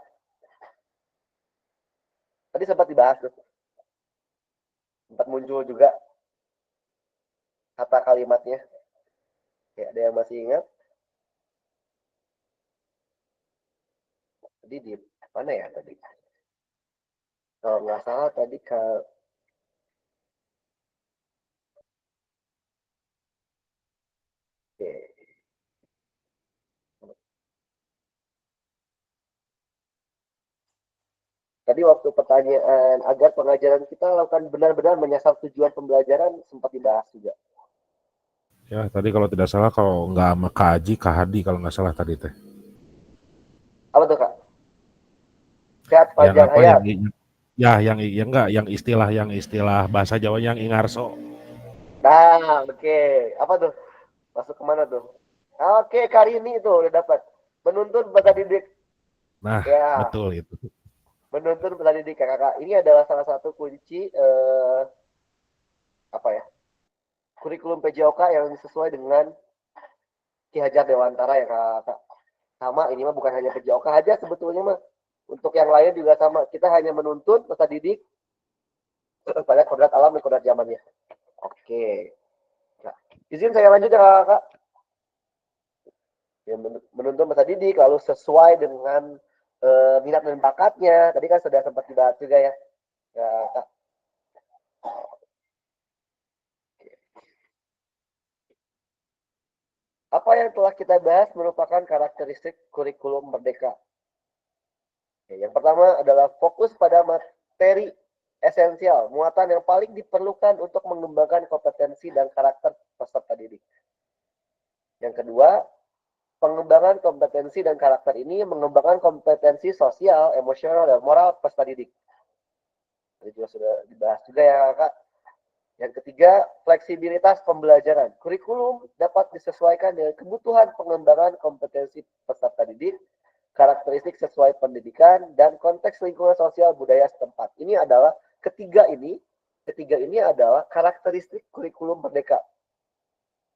Tadi sempat dibahas tuh. Sempat muncul juga kata kalimatnya. Oke, ada yang masih ingat? Tadi di mana ya tadi? Kalau nggak salah tadi ke Oke. Tadi waktu pertanyaan agar pengajaran kita lakukan benar-benar menyasar tujuan pembelajaran sempat dibahas juga. Ya, tadi kalau tidak salah kalau nggak sama Kak Haji, Kak Hadi kalau nggak salah tadi teh. Apa tuh, Kak? Sehat Yang panjang apa hayat. yang istilah bahasa Jawa yang ingarso. Nah, oke. Apa tuh? Masuk kemana tuh? Oke, Karini itu udah dapat. Menuntun peserta didik. Nah, Ya, betul itu. menuntun peserta didik, Kakak. Ini adalah salah satu kunci apa ya? Kurikulum PJOK yang sesuai dengan Ki Hajar Dewantara ya, Kakak. Sama, ini mah bukan hanya PJOK aja sebetulnya mah. Untuk yang lain juga sama. Kita hanya menuntun peserta didik pada kodrat alam dan kodrat zamannya. Oke. Nah, izin saya lanjut ya, Kakak. Ya, menuntun peserta didik lalu sesuai dengan minat dan bakatnya. Tadi kan sudah sempat dibahas juga ya. Ya, Kak. Apa yang telah kita bahas merupakan karakteristik kurikulum merdeka. Yang pertama adalah fokus pada materi esensial, muatan yang paling diperlukan untuk mengembangkan kompetensi dan karakter peserta didik. Yang kedua, pengembangan kompetensi dan karakter ini mengembangkan kompetensi sosial, emosional, dan moral peserta didik. Ini juga sudah dibahas juga ya, Kak. Yang ketiga, fleksibilitas pembelajaran. Kurikulum dapat disesuaikan dengan kebutuhan pengembangan kompetensi peserta didik, karakteristik sesuai pendidikan, dan konteks lingkungan sosial budaya setempat. Ini adalah ketiga ini adalah karakteristik kurikulum merdeka.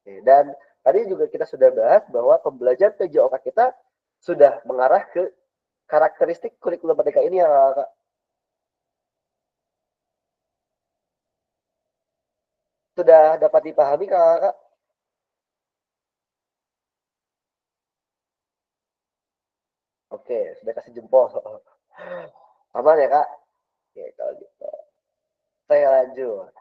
Dan tadi juga kita sudah bahas bahwa pembelajaran PJOK kita sudah mengarah ke karakteristik kurikulum merdeka ini ya, Kak. Sudah dapat dipahami, Kak? Oke, sudah kasih jempol. Aman ya, Kak? Oke, kalau gitu. Saya lanjut.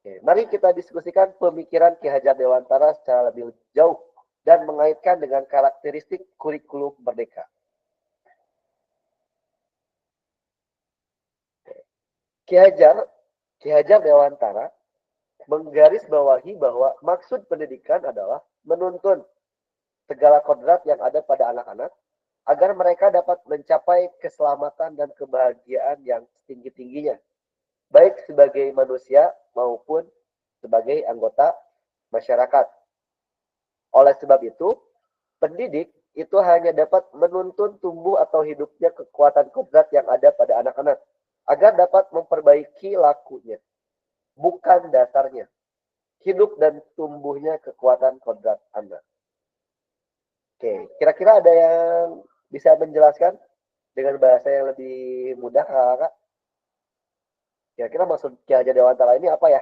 Oke, mari kita diskusikan pemikiran Ki Hajar Dewantara secara lebih jauh dan mengaitkan dengan karakteristik kurikulum merdeka. Ki Hajar Dewantara menggarisbawahi bahwa maksud pendidikan adalah menuntun segala kodrat yang ada pada anak-anak agar mereka dapat mencapai keselamatan dan kebahagiaan yang setinggi-tingginya, baik sebagai manusia maupun sebagai anggota masyarakat. Oleh sebab itu, pendidik itu hanya dapat menuntun tumbuh atau hidupnya kekuatan kodrat yang ada pada anak-anak, agar dapat memperbaiki lakunya, bukan dasarnya, hidup dan tumbuhnya kekuatan kodrat anak. Oke, kira-kira ada yang bisa menjelaskan dengan bahasa yang lebih mudah, Kakak? Kira-kira maksud Ki Hajar Dewantara ini apa ya?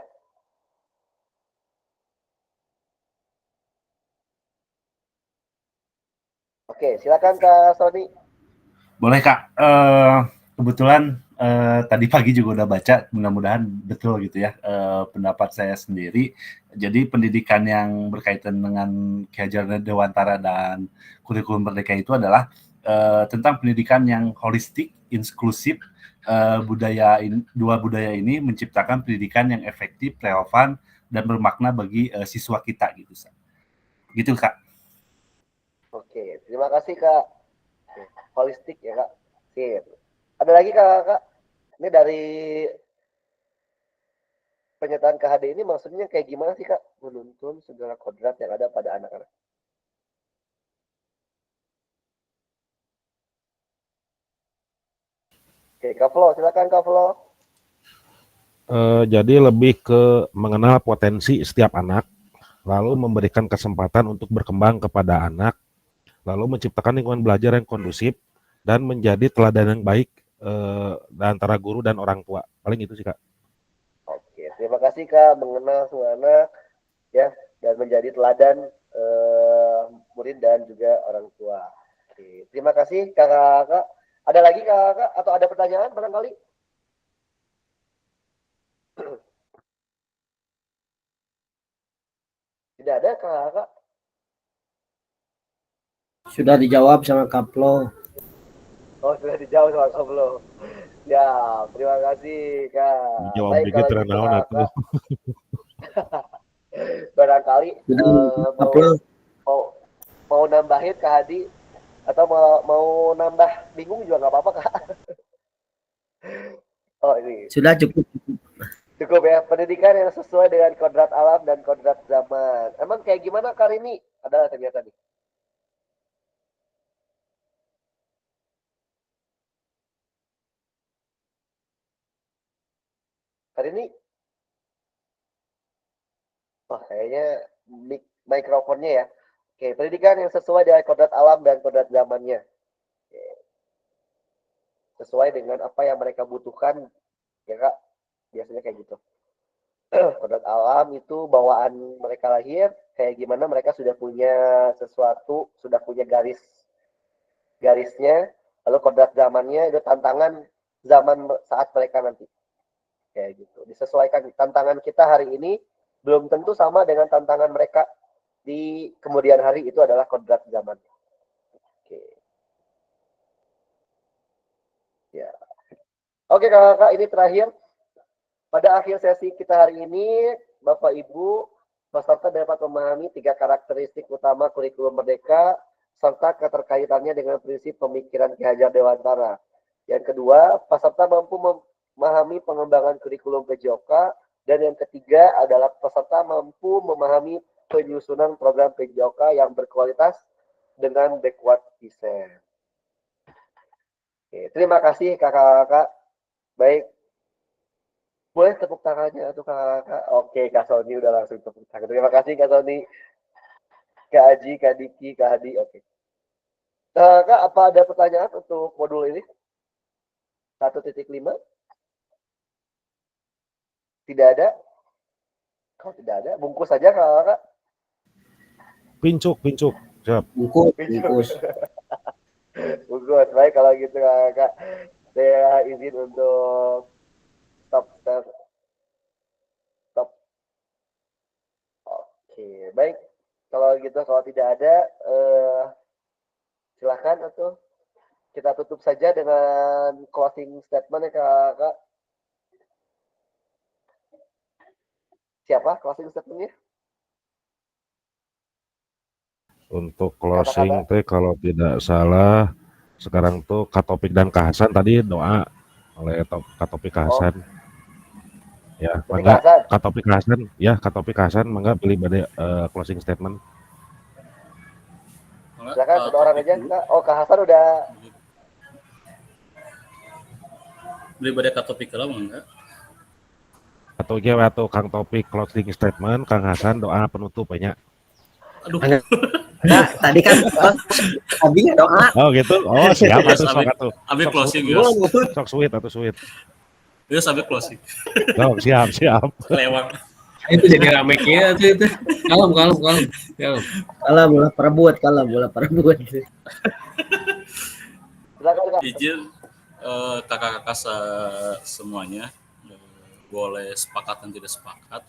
Oke, silakan Kak Sony. Boleh Kak. Kebetulan tadi pagi juga udah baca, mudah-mudahan betul gitu ya pendapat saya sendiri. Jadi pendidikan yang berkaitan dengan Ki Hajar Dewantara dan kurikulum merdeka itu adalah tentang pendidikan yang holistik, inklusif. Dua budaya ini menciptakan pendidikan yang efektif, relevan, dan bermakna bagi siswa kita gitu. Gitu Kak. Oke, terima kasih Kak. Oke, holistik ya Kak. Sip. Ada lagi Kak? Ini dari penyataan KHD ini maksudnya kayak gimana sih Kak? Menuntun segala kodrat yang ada pada anak-anak. Oke, Kak Flo, silakan Kak Flo. Jadi lebih ke mengenal potensi setiap anak, lalu memberikan kesempatan untuk berkembang kepada anak, lalu menciptakan lingkungan belajar yang kondusif, dan menjadi teladan yang baik antara guru dan orang tua. Paling itu sih Kak. Oke, terima kasih Kak, mengenal semua anak ya dan menjadi teladan murid dan juga orang tua. Oke, terima kasih Kakak. Ada lagi Kakak atau ada pertanyaan barangkali? Tidak ada Kakak. Sudah dijawab sama Kaplo. Oh, sudah dijawab sama Kaplo. Ya, terima kasih Kak. Jawab Baik dikit kalau gitu Kakak. Kakak. Barangkali mau nambahin Kak Hadi atau mau nambah bingung juga nggak apa-apa Kak. Oh ini. Sudah cukup. Cukup ya, pendidikan yang sesuai dengan kodrat alam dan kodrat zaman. Emang kayak gimana Kak ini? Adalah ternyata nih. Kak ini? Oh kayaknya mikrofonnya ya. Oke, pendidikan yang sesuai dengan kodrat alam dan kodrat zamannya. Oke. Sesuai dengan apa yang mereka butuhkan, ya Kak. Biasanya kayak gitu. Kodrat alam itu bawaan mereka lahir, kayak gimana mereka sudah punya sesuatu, sudah punya garisnya, lalu kodrat zamannya itu tantangan zaman saat mereka nanti. Kayak gitu. Disesuaikan tantangan kita hari ini belum tentu sama dengan tantangan mereka di kemudian hari, itu adalah kodrat zaman. Oke. Ya. Oke Kakak, ini terakhir. Pada akhir sesi kita hari ini, Bapak Ibu, peserta dapat memahami 3 karakteristik utama kurikulum Merdeka serta keterkaitannya dengan prinsip pemikiran Ki Hajar Dewantara. Yang kedua, peserta mampu memahami pengembangan kurikulum PJOK, dan yang ketiga adalah peserta mampu memahami penyusunan program PJOK yang berkualitas dengan backward design. Oke, terima kasih kakak-kakak. Baik. Boleh tepuk tangannya tuh kakak. Oke, Kak Sony udah langsung tepuk tangan. Terima kasih Kak Sony. Kak Aji, Kak Diki, Kak Hadi. Oke. Kak, apa ada pertanyaan untuk modul ini? 1.5? Tidak ada? Kalau tidak ada, bungkus saja kakak. Pincuk. Siap. Bungkus. Bungkus. Baik kalau gitu kakak. Saya izin untuk stop. Oke, baik. Kalau gitu, kalau tidak ada, silakan atau kita tutup saja dengan closing statement ya kakak. Siapa closing statementnya? Untuk closing teh kalau tidak salah sekarang tuh Kak Topik dan Kak Hasan tadi doa oleh Kak Topik Kak Hasan. Ya, mangga Kak Topik Kak Hasan, ya Kak Topik Kak Hasan, mangga pilih pada closing statement. Silakan satu orang aja Kak. Oh, Kak Hasan udah. Beli pada Kak Topik kalau enggak? Atau Kang Topik closing statement, Kang Hasan doa penutup banyak. Aduh. Nah, tadi kan tadi doa. Oh gitu. Oh siap atuh sok atuh. Abi closing ya. Sok sweet. Ya sampai closing. Oh, siap. Lewat. Itu jadi rame kia itu. Kalem. Kalah bola perebut. Izin kakak-kakak semuanya boleh sepakat dan tidak sepakat.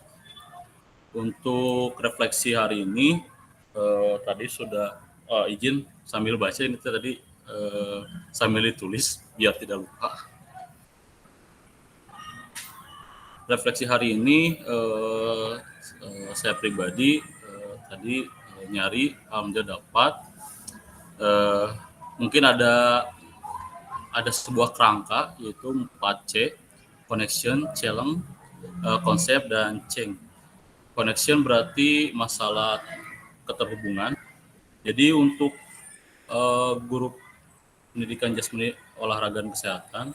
Untuk refleksi hari ini tadi sudah izin sambil baca ini tadi sambil ditulis biar tidak lupa. Refleksi hari ini saya pribadi tadi nyari alhamdulillah dapat Eh, mungkin ada sebuah kerangka yaitu 4C, connection, challenge, konsep, dan change. Connection berarti masalah keterhubungan. Jadi untuk guru pendidikan jasmani, olahraga, dan kesehatan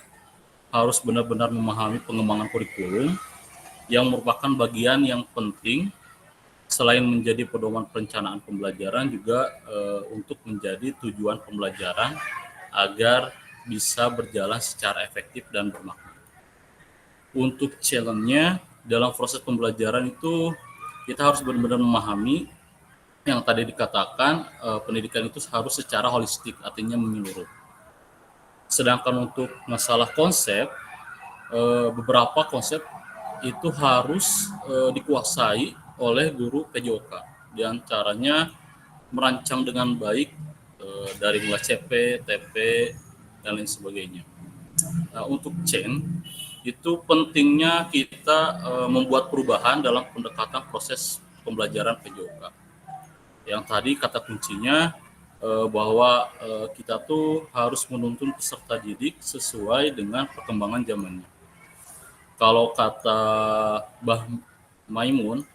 harus benar-benar memahami pengembangan kurikulum yang merupakan bagian yang penting selain menjadi pedoman perencanaan pembelajaran juga untuk menjadi tujuan pembelajaran agar bisa berjalan secara efektif dan bermakna. Untuk challenge-nya dalam proses pembelajaran itu kita harus benar-benar memahami yang tadi dikatakan pendidikan itu harus secara holistik, artinya menyeluruh. Sedangkan untuk masalah konsep, beberapa konsep itu harus dikuasai oleh guru PJOK. Dan caranya merancang dengan baik dari mulai CP, TP, dan lain sebagainya. Nah, untuk change itu pentingnya kita membuat perubahan dalam pendekatan proses pembelajaran PJOK. Yang tadi kata kuncinya bahwa kita tuh harus menuntun peserta didik sesuai dengan perkembangan zamannya. Kalau kata Mbah Maimun,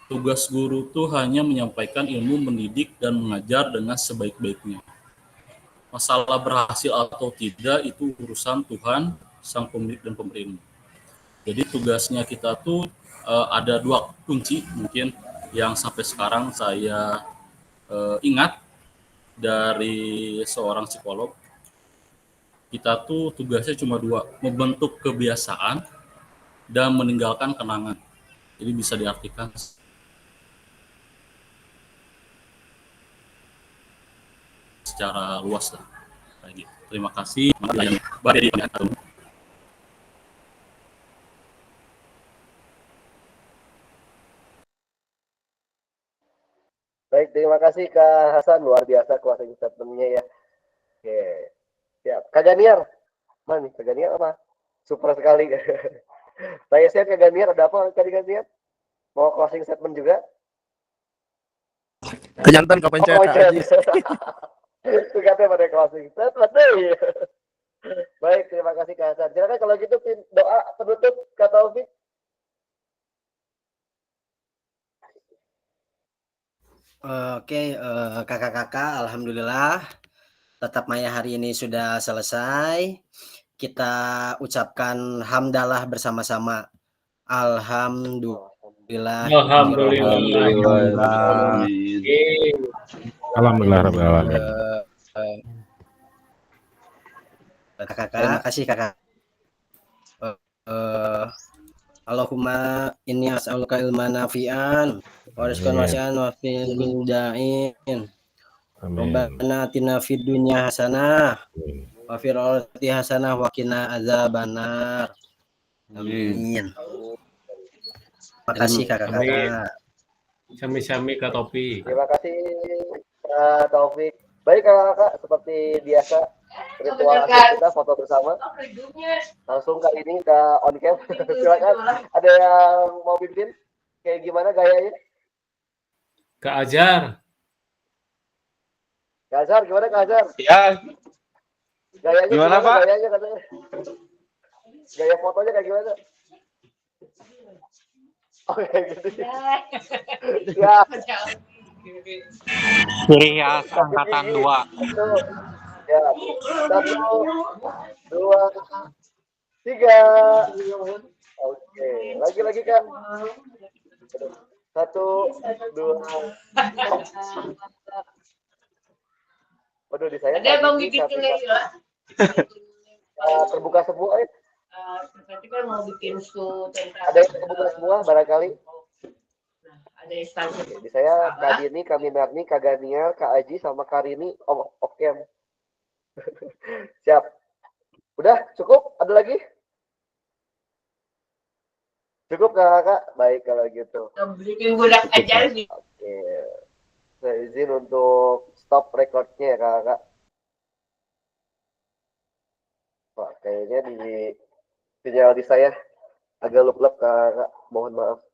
tugas guru tuh hanya menyampaikan ilmu mendidik dan mengajar dengan sebaik-baiknya. Masalah berhasil atau tidak itu urusan Tuhan, sang pemilik dan pemberi ilmu. Jadi tugasnya kita tuh ada dua kunci mungkin yang sampai sekarang saya ingat dari seorang psikolog. Kita tuh tugasnya cuma dua, membentuk kebiasaan dan meninggalkan kenangan. Jadi bisa diartikan secara luas lah. Kayak gitu. Terima kasih. Baik, terima kasih Kak Hasan, luar biasa closing statement-nya ya. Oke, siap. Kak Ganiar, mana nih Kak Ganiar apa? Super sekali. Saya siap Kak Ganiar, ada apa Kak Ganiar? Mau closing statement juga? Kejantan kepencet Kak Ajis. Tukatnya pada closing statement deh. Baik, terima kasih Kak Hasan. Silakan kalau gitu doa penutup Kak Taufik. Oke, kakak-kakak, alhamdulillah tatap maya hari ini sudah selesai. Kita ucapkan hamdalah bersama-sama. Alhamdulillah. Alhamdulillah. Kakak, terima kasih kakak. Allahumma inni as'aluka ilman nafi'an wa rizqan wasi'an wa fil da'in. Rabbana atina fid dunya hasanah wa fil akhirati hasanah wa qina azabannar. Amin. Terima kasih kakak-kakak. Sami-sami Kak Taufik. Terima kasih Kak Taufik. Baik kakak-kakak, seperti biasa ritual akhir kita foto bersama. Langsung kali ini ke on cam. Silakan. Ada yang mau bikin kayak gimana gayanya? Kak Ajar. Kak Azhar, gimana Kak Azhar? Ya. Gayanya Gimana, Pak? Gayanya katanya. Gaya fotonya kayak gimana? Oke, gitu. Ya. Ciri khas angkatan 2. Ya. 1, 2, 3. Oke, lagi Kak. 1, 2. Waduh, di saya ada bang bikin lagi lah. Terbuka semua. Berarti kan mau bikin shoot. Ada yang terbuka semua barangkali. Ada instansi. Di saya Kak Dini, Kak Minarni, Kak Ganiar, Kak Aji, sama Kak Rini. Oke. Siap. Udah cukup? Ada lagi? Cukup kakak? Baik kalau gitu. Bikin budak ajar sih. Oke. Saya izin untuk stop recordnya ya kakak. Wah, kayaknya di sinyal di saya agak lup-lup kakak. Mohon maaf.